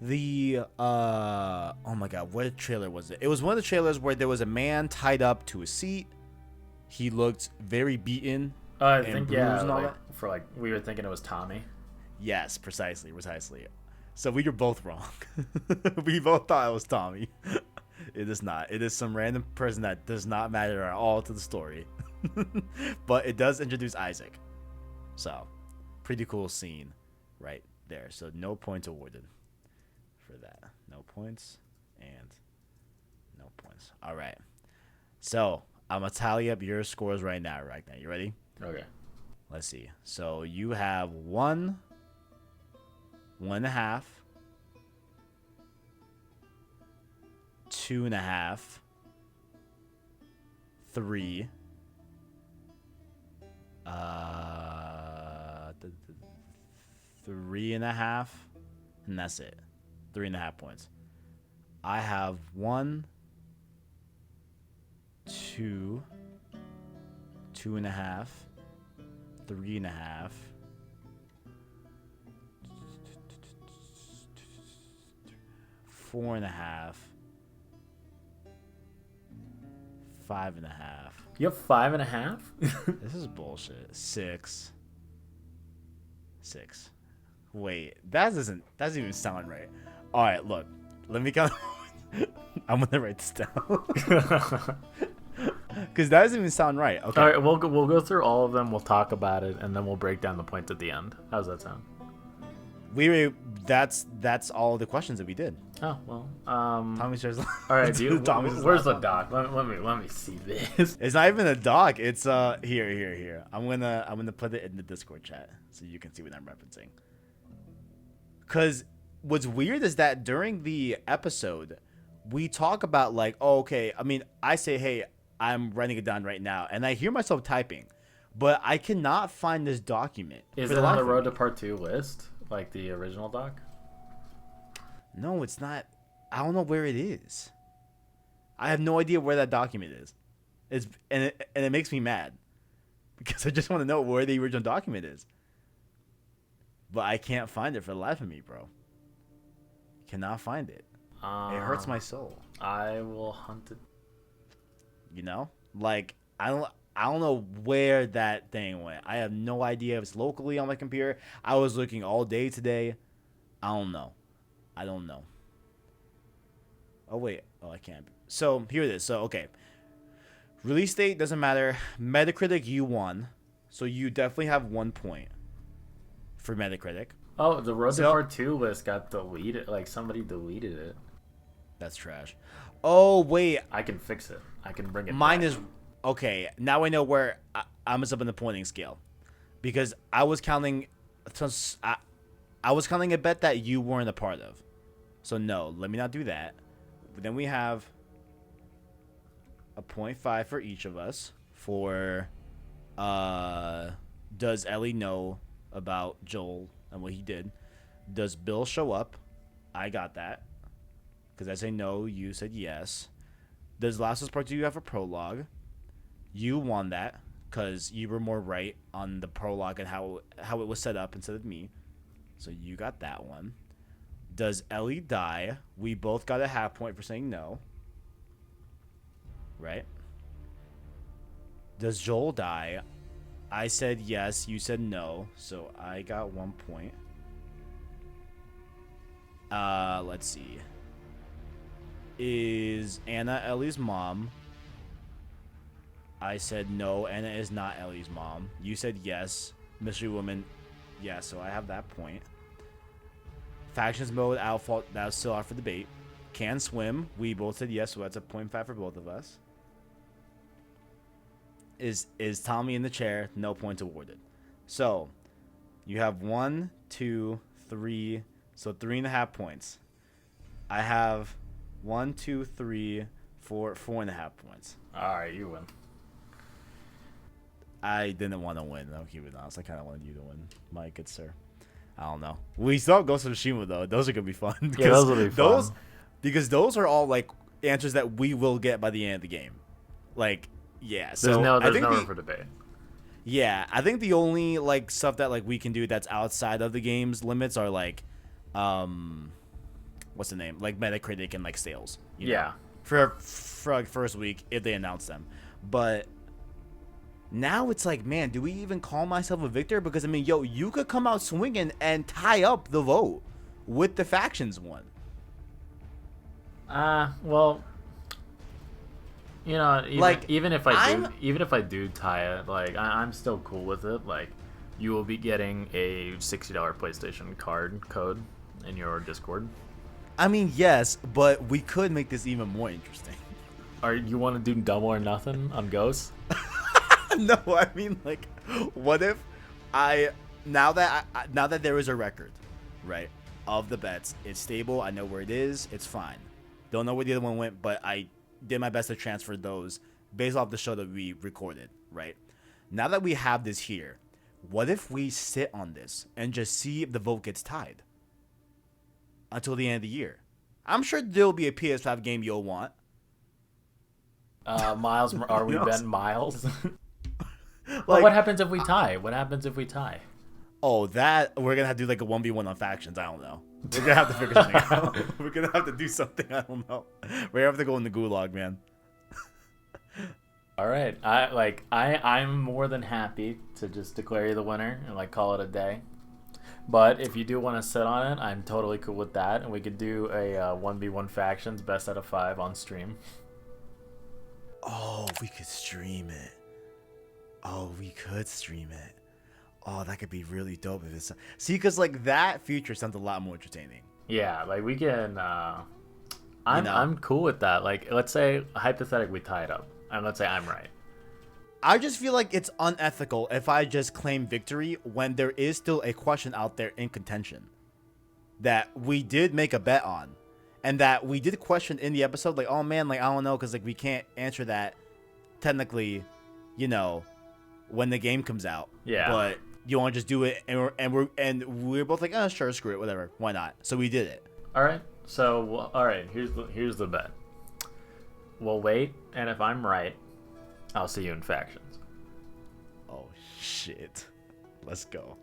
A: the oh my god, what trailer was it? It was one of the trailers where there was a man tied up to a seat. He looked very beaten.
B: I think
A: bruised and all
B: like,
A: that.
B: for like we were thinking it was Tommy.
A: Yes, precisely. So we were both wrong. We both thought it was Tommy. It is not. It is some random person that does not matter at all to the story. But it does introduce Isaac. So, pretty cool scene right there. So no points awarded for that. No points and no points. All right. So, I'm going to tally up your scores right now, ArachKnight. You ready?
B: Okay.
A: Let's see. So you have 1, 1.5, 2.5, 3, 3.5, and that's it. 3.5 points. I have 1, 2, 2.5, 3.5, 4.5, 5.5.
B: You have 5.5?
A: This is bullshit. 6. Wait, that doesn't even sound right. All right, look. Let me count. I'm gonna write this down. Because that doesn't even sound right. Okay.
B: All right, we'll go through all of them. We'll talk about it, and then we'll break down the points at the end. How's that sound?
A: That's all the questions that we did.
B: Oh well.
A: Tommy says.
B: All right, dude. Where's the doc? Let me see this.
A: It's not even a doc. It's here. I'm gonna put it in the Discord chat so you can see what I'm referencing. Cause what's weird is that during the episode, we talk about like, oh, okay. I mean, I say, hey, I'm writing it down right now, and I hear myself typing, but I cannot find this document.
B: Is it on the Road to Part 2 list, like the original doc?
A: No, it's not. I don't know where it is. I have no idea where that document is. It makes me mad because I just want to know where the original document is. But I can't find it for the life of me, bro. Cannot find it. It hurts my soul.
B: I will hunt it.
A: You know, like I don't know where that thing went. I have no idea if it's locally on my computer. I was looking all day today. I don't know. Oh wait. Oh, I can't. So here it is. So okay. Release date doesn't matter. Metacritic, you won. So you definitely have 1 point for Metacritic.
B: Oh, the Road to Part 2 list got deleted. Like somebody deleted it.
A: That's trash. Oh wait.
B: I can fix it. I can bring it.
A: Mine
B: back.
A: is okay. Now I know where I messed up in the pointing scale, because I was counting. I was counting a bet that you weren't a part of. So no, let me not do that. But then we have a 0.5 for each of us for does Ellie know about Joel and what he did? Does Bill show up? I got that. Because I say no, you said yes. Does Last of Us Part 2 have a prologue? You won that because you were more right on the prologue and how it was set up instead of me. So you got that one. Does Ellie die? We both got a half point for saying no. Right? Does Joel die? I said yes. You said no. So I got 1 point. Let's see. Is Anna Ellie's mom? I said no. Anna is not Ellie's mom. You said yes. Mystery Woman. Yeah, so I have that point. Factions mode, Outfall, that was still out for debate. Can swim. We both said yes, so that's a 0.5 for both of us. Is Tommy in the chair? No points awarded. So, you have 1, 2, 3, so 3.5 points. I have 1, 2, 3, 4.5 points.
B: All right, you win.
A: I didn't want to win. I'll keep it honest. I kind of wanted you to win, my good sir. I don't know. We still have Ghost of Tsushima though. Those are gonna be fun.
B: Yeah, those will be fun.
A: Because those are all like answers that we will get by the end of the game. Like, yeah. So
B: there's no room for debate.
A: Yeah, I think the only like stuff that like we can do that's outside of the game's limits are like, what's the name? Like Metacritic and like sales. You know? For like first week if they announce them, but now it's like, man, do we even call myself a victor? Because I mean, yo, you could come out swinging and tie up the vote with the factions one.
B: Well, you know, even if I do tie it, like I'm still cool with it. Like, you will be getting a $60 PlayStation code in your Discord.
A: I mean, yes, but we could make this even more interesting.
B: You want to do double or nothing on Ghost?
A: No, I mean, like, what if now that there is a record, right, of the bets, it's stable. I know where it is. It's fine. Don't know where the other one went, but I did my best to transfer those based off the show that we recorded, right? Now that we have this here, what if we sit on this and just see if the vote gets tied until the end of the year? I'm sure there'll be a PS5 game you'll want.
B: Miles, are we Ben Miles?
A: Like,
B: well, what happens if we tie? What happens if we tie?
A: Oh, that we're gonna have to do like a 1v1 on factions. I don't know. We're gonna have to figure something out. We're gonna have to do something. I don't know. We're gonna have to go in the gulag, man.
B: All right, I'm more than happy to just declare you the winner and like call it a day. But if you do want to sit on it, I'm totally cool with that, and we could do a 1v1 factions best out of 5 on stream.
A: Oh, we could stream it. Oh, we could stream it. Oh, that could be really dope if it's... See, because, like, that feature sounds a lot more entertaining.
B: Yeah, like, we can... I'm cool with that. Like, let's say, hypothetically, we tie it up. And let's say I'm right.
A: I just feel like it's unethical if I just claim victory when there is still a question out there in contention that we did make a bet on. And that we did question in the episode, like, oh, man, like, I don't know, because, like, we can't answer that technically, you know... when the game comes out.
B: Yeah.
A: But you want to just do it, and we're both like, oh, sure, screw it, whatever. Why not? So we did it.
B: All right. So, all right, here's the bet. We'll wait, and if I'm right, I'll see you in factions.
A: Oh shit. Let's go.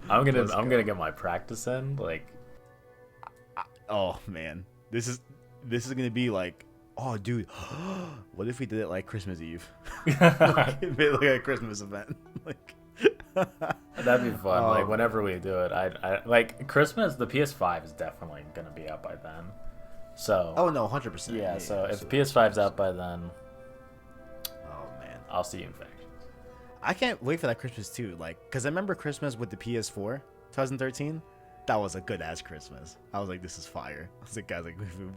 B: I'm gonna get my practice in, like.
A: Oh man. This is gonna be like, oh, dude, what if we did it like Christmas Eve? Like, made like a Christmas event. Like,
B: that'd be fun. Like, whenever we do it, I like Christmas. The PS5 is definitely gonna be out by then. So.
A: Oh no, 100%.
B: Yeah. So if the PS5's out by then.
A: Oh man.
B: I'll see you in factions.
A: I can't wait for that Christmas too. Like, cause I remember Christmas with the PS4, 2013. That was a good ass Christmas. I was like, this is fire. I was like, guys, like,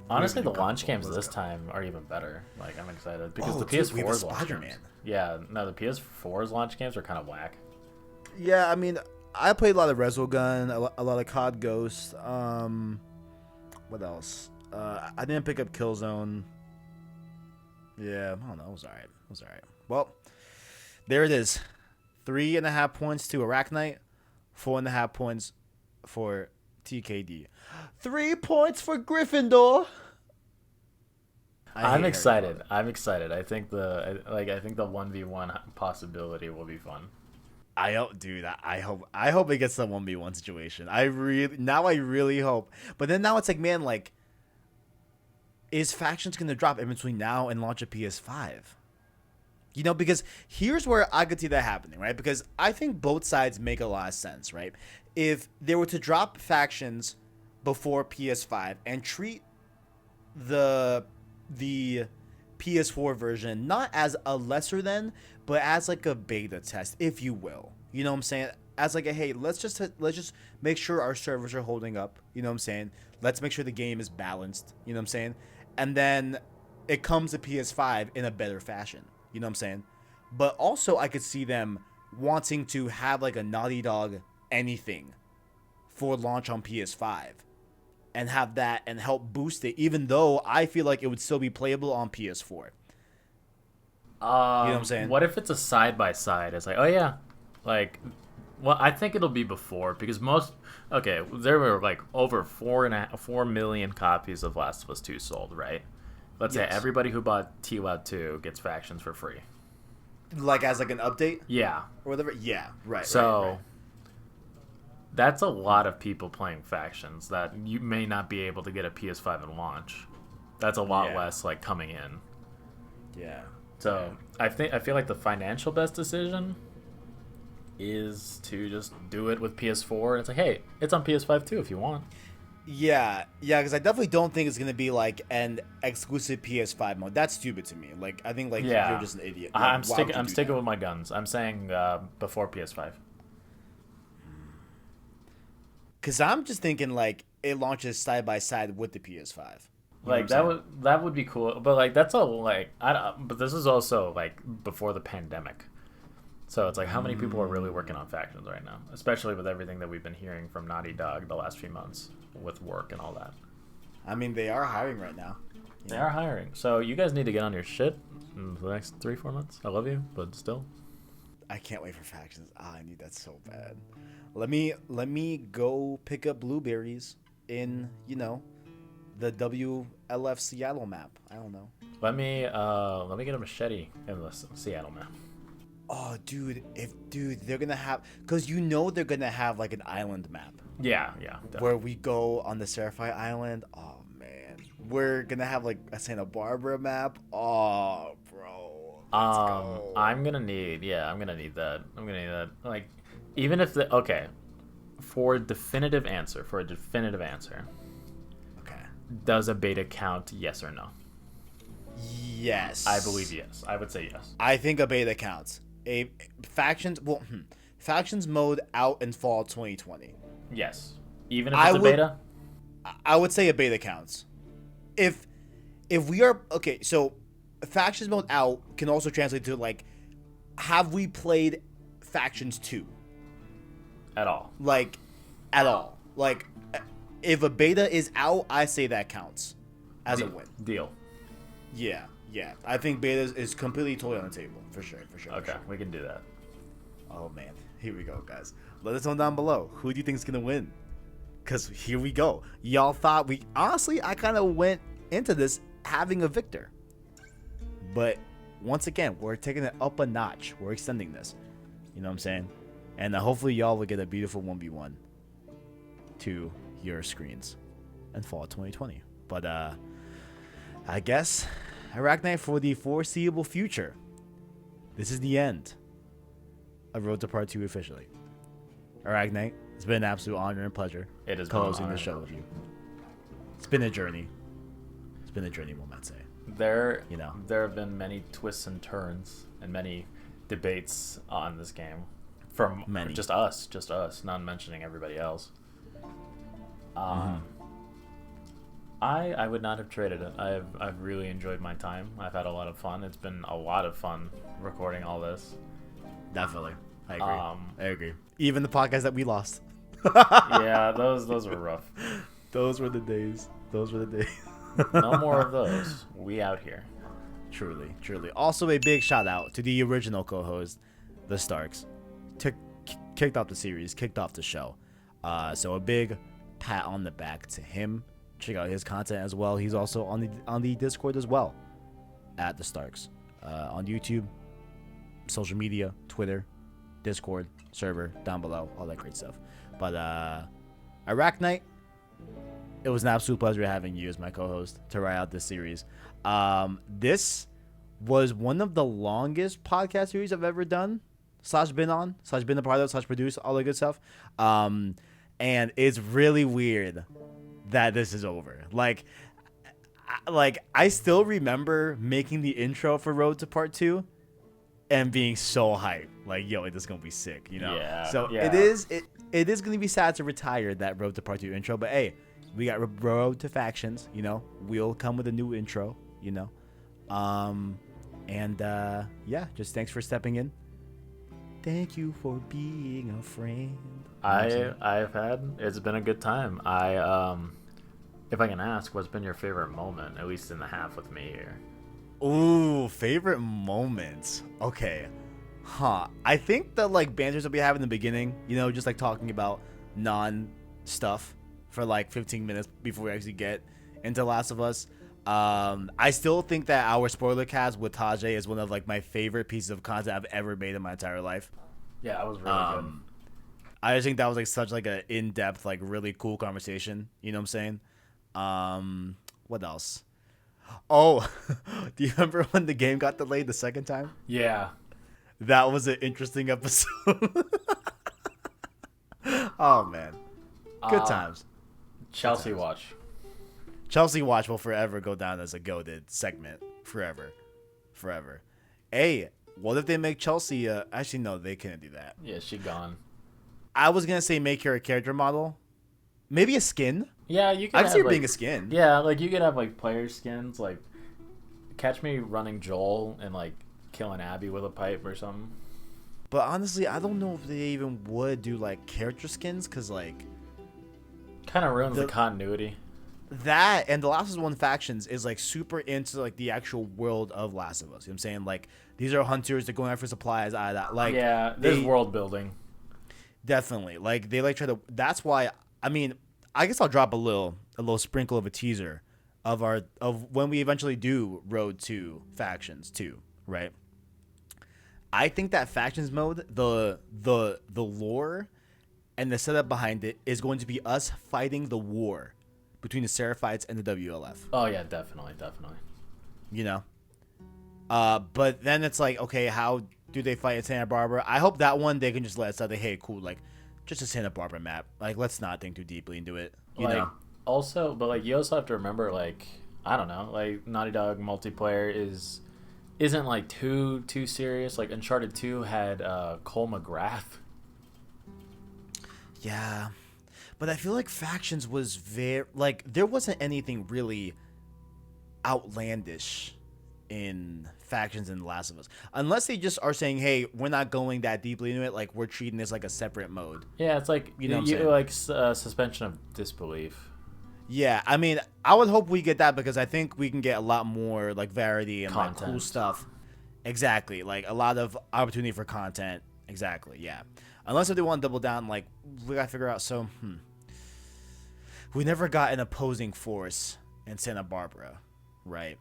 B: honestly, the launch games this time are even better. Like, I'm excited because the PS4's launch games. Yeah, no, the PS4's launch games are kind of whack.
A: Yeah, I mean, I played a lot of Resogun, a lot of COD Ghost. What else? I didn't pick up Killzone. Yeah, I don't know. It was alright. Well, there it is. 3.5 points to ArachKnight. 4.5 points for TKD. 3 points for Gryffindor.
B: I'm excited. I think the 1v1 possibility will be fun.
A: I hope it gets the 1v1 situation. I really hope. But then now it's like, man, like, is factions gonna drop in between now and launch a PS5? You know, because here's where I could see that happening, right? Because I think both sides make a lot of sense, right? If they were to drop factions before PS5 and treat the PS4 version not as a lesser than, but as like a beta test, if you will. You know what I'm saying? As like a, hey, let's just make sure our servers are holding up. You know what I'm saying? Let's make sure the game is balanced. You know what I'm saying? And then it comes to PS5 in a better fashion. You know what I'm saying? But also I could see them wanting to have like a Naughty Dog anything for launch on PS5. and have that and help boost it, even though I feel like it would still be playable on PS4. You know what I'm saying?
B: What if it's a side by side? It's like, oh yeah, like, well, I think it'll be before because there were like over 4 million copies of Last of Us 2 sold, right? Let's say everybody who bought TWOW 2 gets factions for free.
A: Like as like an update?
B: Yeah.
A: Or whatever? Yeah, right.
B: So
A: right.
B: that's a lot of people playing factions that you may not be able to get a PS5 at launch. That's a lot less like coming in.
A: Yeah.
B: So I feel like the financial best decision is to just do it with PS4. It's like, hey, it's on PS5 too if you want.
A: Yeah, because I definitely don't think it's gonna be like an exclusive PS5 mode. That's stupid to me. Like, I think you're just an idiot. Like,
B: I'm sticking with my guns. I'm saying before PS5.
A: Because I'm just thinking like it launches side by side with the PS5.
B: Like that would be cool, but like that's all like but this is also like before the pandemic. So it's like, how many people are really working on factions right now, especially with everything that we've been hearing from Naughty Dog the last few months with work and all that.
A: I mean, they are hiring right now.
B: They are hiring. So you guys need to get on your shit in the next 3-4 months. I love you, but still.
A: I can't wait for factions. I need that so bad. Let me go pick up blueberries in, the WLF Seattle map. I don't know.
B: Let me get a machete in the Seattle map.
A: Oh, dude, they're gonna have, cause they're gonna have like an island map.
B: Yeah, definitely.
A: Where we go on the Seraphite Island. Oh man, we're gonna have like a Santa Barbara map. Oh, bro. Let's go.
B: I'm gonna need that. Like, even if for a definitive answer.
A: Okay.
B: Does a beta count? Yes or no?
A: Yes.
B: I believe yes. I would say yes.
A: I think a beta counts. Factions mode out in fall 2020.
B: Yes. Even if it's a beta?
A: I would say a beta counts. If we are okay, so factions mode out can also translate to like, have we played factions 2?
B: At all.
A: Like, at all. Like, if a beta is out, I say that counts as a win.
B: Deal.
A: Yeah. I think beta is completely totally on the table. For sure.
B: Okay, we can do that.
A: Oh, man. Here we go, guys. Let us know down below. Who do you think is going to win? Because here we go. Y'all thought honestly, I kind of went into this having a victor. But once again, we're taking it up a notch. We're extending this. You know what I'm saying? And hopefully y'all will get a beautiful 1v1 to your screens in fall 2020. But I guess ArachKnight, for the foreseeable future, this is the end of Road to Part 2 officially. ArachKnight, it's been an absolute honor and pleasure.
B: It is
A: co-hosting the show with you. It's been a journey. One might say.
B: There have been many twists and turns and many debates on this game from just us, not mentioning everybody else. I would not have traded it. I've really enjoyed my time. I've had a lot of fun. It's been a lot of fun recording all this.
A: Definitely. I agree. Even the podcast that we lost.
B: Yeah, those were rough.
A: Those were the days.
B: No more of those. We out here.
A: Truly. Also, a big shout out to the original co-host, the Starks. Kicked off the series, kicked off the show. So a big pat on the back to him. Check out his content as well. He's also on the Discord as well, at the Starks, on YouTube, social media, Twitter, Discord server down below, all that great stuff. But ArachKnight, it was an absolute pleasure having you as my co-host to write out this series. This was one of the longest podcast series I've ever done, /been on, /been a part of, /produced, all that good stuff. And it's really weird that this is over. Like I still remember making the intro for Road to Part 2 and being so hyped. Like, yo, this is gonna be sick,
B: Yeah.
A: So it is gonna be sad to retire that Road to Part 2 intro, but hey, we got Road to Factions, we'll come with a new intro, just thanks for stepping in. Thank you for being a friend.
B: It's been a good time. If I can ask, what's been your favorite moment, at least in the half with me here?
A: Ooh, favorite moments. Okay. Huh. I think the like banters that we have in the beginning, just like talking about non stuff for like 15 minutes before we actually get into Last of Us. I still think that our spoiler cast with Tajay is one of like my favorite pieces of content I've ever made in my entire life.
B: Yeah, that was really good.
A: I just think that was like such like a in-depth, like really cool conversation. You know what I'm saying? What else? Oh, do you remember when the game got delayed the second time?
B: Yeah.
A: That was an interesting episode. Oh man, good times.
B: Chelsea watch.
A: Chelsea Watch will forever go down as a goated segment. Forever. Hey, what if they make Chelsea? Actually, no, they can't do that.
B: Yeah, she gone.
A: I was gonna say make her a character model, maybe a skin.
B: Yeah, you can.
A: I can see her
B: like,
A: being a skin.
B: Yeah, like you could have like player skins, like catch me running Joel and like killing Abby with a pipe or something.
A: But honestly, I don't know if they even would do like character skins, cause like
B: kind of ruins the continuity.
A: That and the Last of Us 1 factions is like super into like the actual world of Last of Us. You know what I'm saying? Like these are hunters, they're going after supplies, that. Like
B: yeah, there's world building.
A: Definitely. Like they like try to. That's why. I mean, I guess I'll drop a little sprinkle of a teaser of when we eventually do Road to Factions 2, right? I think that factions mode, the lore and the setup behind it is going to be us fighting the war between the Seraphites and the WLF.
B: Oh yeah, definitely.
A: But then it's like, okay, how do they fight in Santa Barbara? I hope that one they can just let us know, hey, cool, like just a Santa Barbara map. Like let's not think too deeply into it. You know.
B: Also, but like you also have to remember, like I don't know, like Naughty Dog multiplayer isn't like too serious. Like Uncharted 2 had Cole McGrath.
A: Yeah. But I feel like Factions was very like there wasn't anything really outlandish in Factions in The Last of Us, unless they just are saying, hey, we're not going that deeply into it, like we're treating this like a separate mode.
B: Yeah, it's like you like suspension of disbelief.
A: Yeah, I mean, I would hope we get that because I think we can get a lot more like variety and like cool stuff. Exactly, like a lot of opportunity for content. Exactly, yeah. Unless if they want to double down, like we gotta figure out. So, we never got an opposing force in Santa Barbara, right?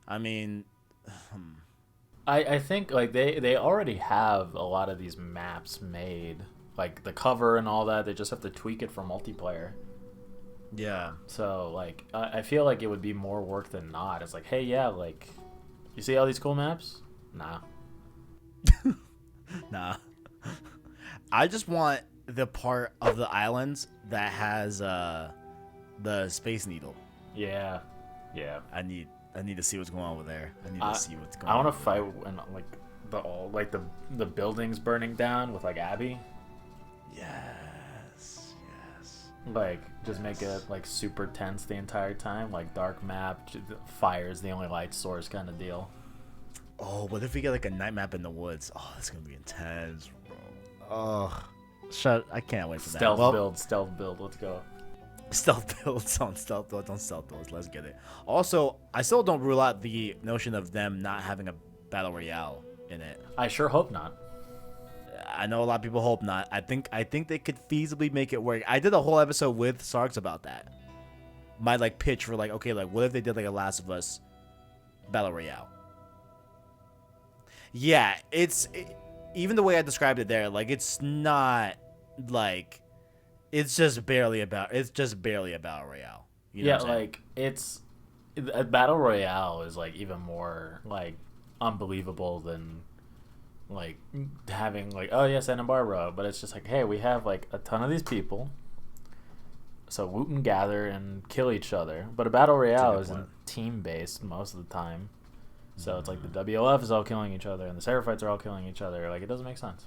A: I mean,
B: I think like they already have a lot of these maps made, like the cover and all that. They just have to tweak it for multiplayer.
A: Yeah.
B: So like I feel like it would be more work than not. It's like, hey, yeah, like you see all these cool maps? Nah.
A: Nah. I just want the part of the islands that has the Space Needle.
B: Yeah.
A: I need to see what's going on over there. I need to see what's going on.
B: I want to fight and like the buildings burning down with like Abby.
A: Yes.
B: Like just make it like super tense the entire time, like dark map, fire's the only light source kind of deal.
A: Oh, what if we get like a night map in the woods? Oh, that's gonna be intense, bro. Oh, I can't wait for that.
B: Stealth build. Let's go.
A: Stealth builds on stealth builds. Let's get it. Also, I still don't rule out the notion of them not having a battle royale in it.
B: I sure hope not.
A: I know a lot of people hope not. I think they could feasibly make it work. I did a whole episode with Sarks about that. My like pitch for like, okay, like what if they did like a Last of Us battle royale? Yeah, even the way I described it there, like it's not like it's just barely a battle royale. You know
B: yeah, like it's a battle royale is like even more like unbelievable than like having like, oh yeah, Santa Barbara, but it's just like, hey, we have like a ton of these people, so woot and gather and kill each other. But a battle royale isn't team based most of the time, so it's like the WLF is all killing each other and the Seraphites are all killing each other. Like it doesn't make sense.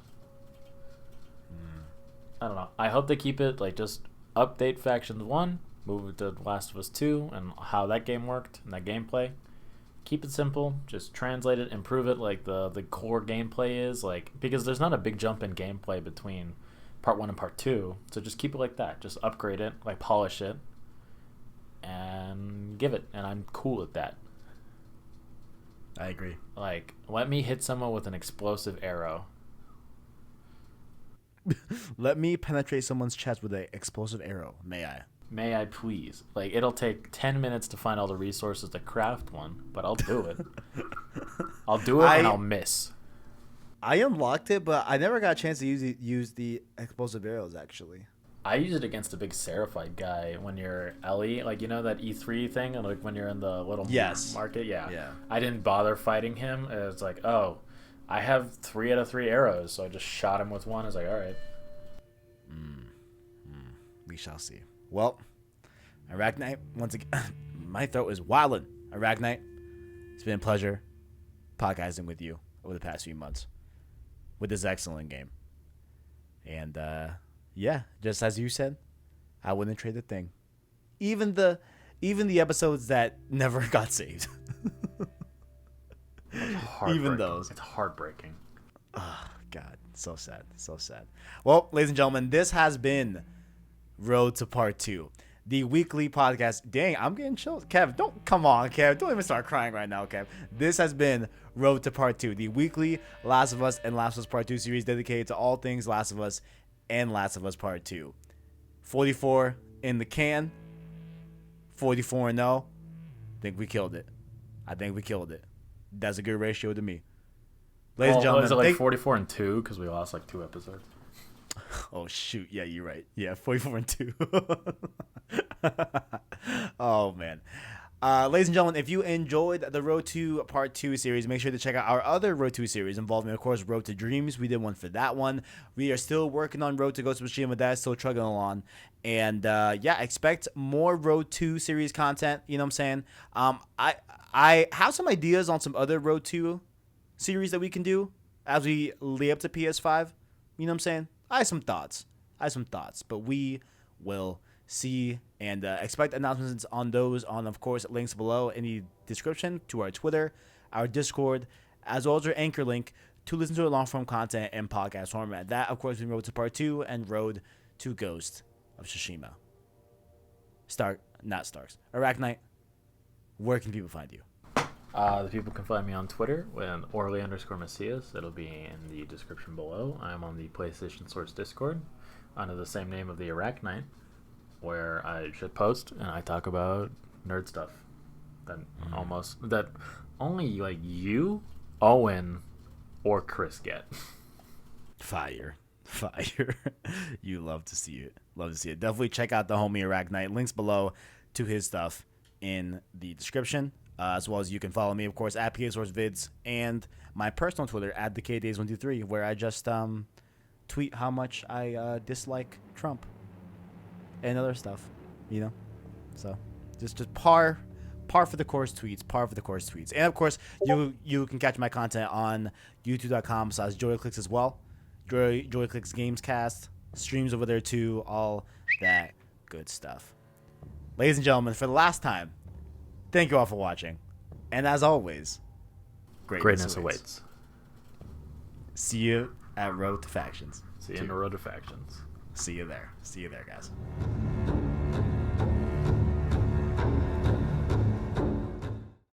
B: I don't know. I hope they keep it like just update Factions 1, move it to Last of Us 2 and how that game worked and that gameplay. Keep it simple, just translate it, improve it like the core gameplay is, like because there's not a big jump in gameplay between part 1 and part 2, so just keep it like that. Just upgrade it, like polish it, give it, and I'm cool with that.
A: I agree.
B: Like, let me hit someone with an explosive arrow.
A: Let me penetrate someone's chest with an explosive arrow. May I?
B: May I please? Like, it'll take 10 minutes to find all the resources to craft one, but I'll do it. I'll do it and I'll miss.
A: I unlocked it, but I never got a chance to use the explosive arrows, actually.
B: I use it against a big Seraphite guy when you're Ellie. Like, you know that E3 thing? And like when you're in the little market? Yeah. I didn't bother fighting him. It's like, oh, I have 3 out of 3 arrows, so I just shot him with one. I was like, all right.
A: We shall see. Well, ArachKnight, once again, my throat is wildin'. ArachKnight, it's been a pleasure podcasting with you over the past few months with this excellent game. And, yeah, just as you said, I wouldn't trade a thing. Even the episodes that never got saved. Even those.
B: It's heartbreaking.
A: Oh, God. So sad. So sad. Well, ladies and gentlemen, this has been Road to Part 2, the weekly podcast. Dang, I'm getting chills. Kev, come on, Kev. Don't even start crying right now, Kev. This has been Road to Part 2, the weekly Last of Us and Last of Us Part 2 series dedicated to all things Last of Us and Last of Us Part 2. 44 in the can. 44-0. Think we killed it. I think we killed it. That's a good ratio to me. Ladies and gentlemen.
B: Is it like 44-2 because we lost like 2 episodes?
A: Oh, shoot. Yeah, you're right. Yeah, 44-2. Oh, man. Ladies and gentlemen, if you enjoyed the Road to Part 2 series, make sure to check out our other Road 2 series involving, of course, Road to Dreams. We did one for that one. We are still working on Road to Ghost of Tsushima. That is still chugging along. And, yeah, expect more Road 2 series content. You know what I'm saying? I have some ideas on some other Road 2 series that we can do as we lay up to PS5. You know what I'm saying? I have some thoughts, but we will see and expect announcements on those on, of course, links below in the description to our Twitter, our Discord, as well as our Anchor link to listen to long-form content in podcast format. That, of course, we Road to Part 2 and Road to Ghost of Tsushima. ArachKnight, where can people find you?
B: The people can find me on Twitter with Orly_Macias. It'll be in the description below. I'm on the PlayStation Source Discord under the same name of the ArachKnight, where I should post and I talk about nerd stuff that only like you, Owen, or Chris get.
A: Fire. You love to see it. Definitely check out the homie ArachKnight. Links below to his stuff in the description. As well as you can follow me, of course, at PSourceVids and my personal Twitter at TheKDays123, where I just tweet how much I dislike Trump and other stuff, you know. So just par for the course tweets. And of course, you can catch my content on youtube.com/JoyClicks as well. JoyClicks Gamescast streams over there too. All that good stuff. Ladies and gentlemen, for the last time, thank you all for watching. And as always, greatness awaits. See you at Road to Factions.
B: See you in the Road to Factions.
A: See you there, guys.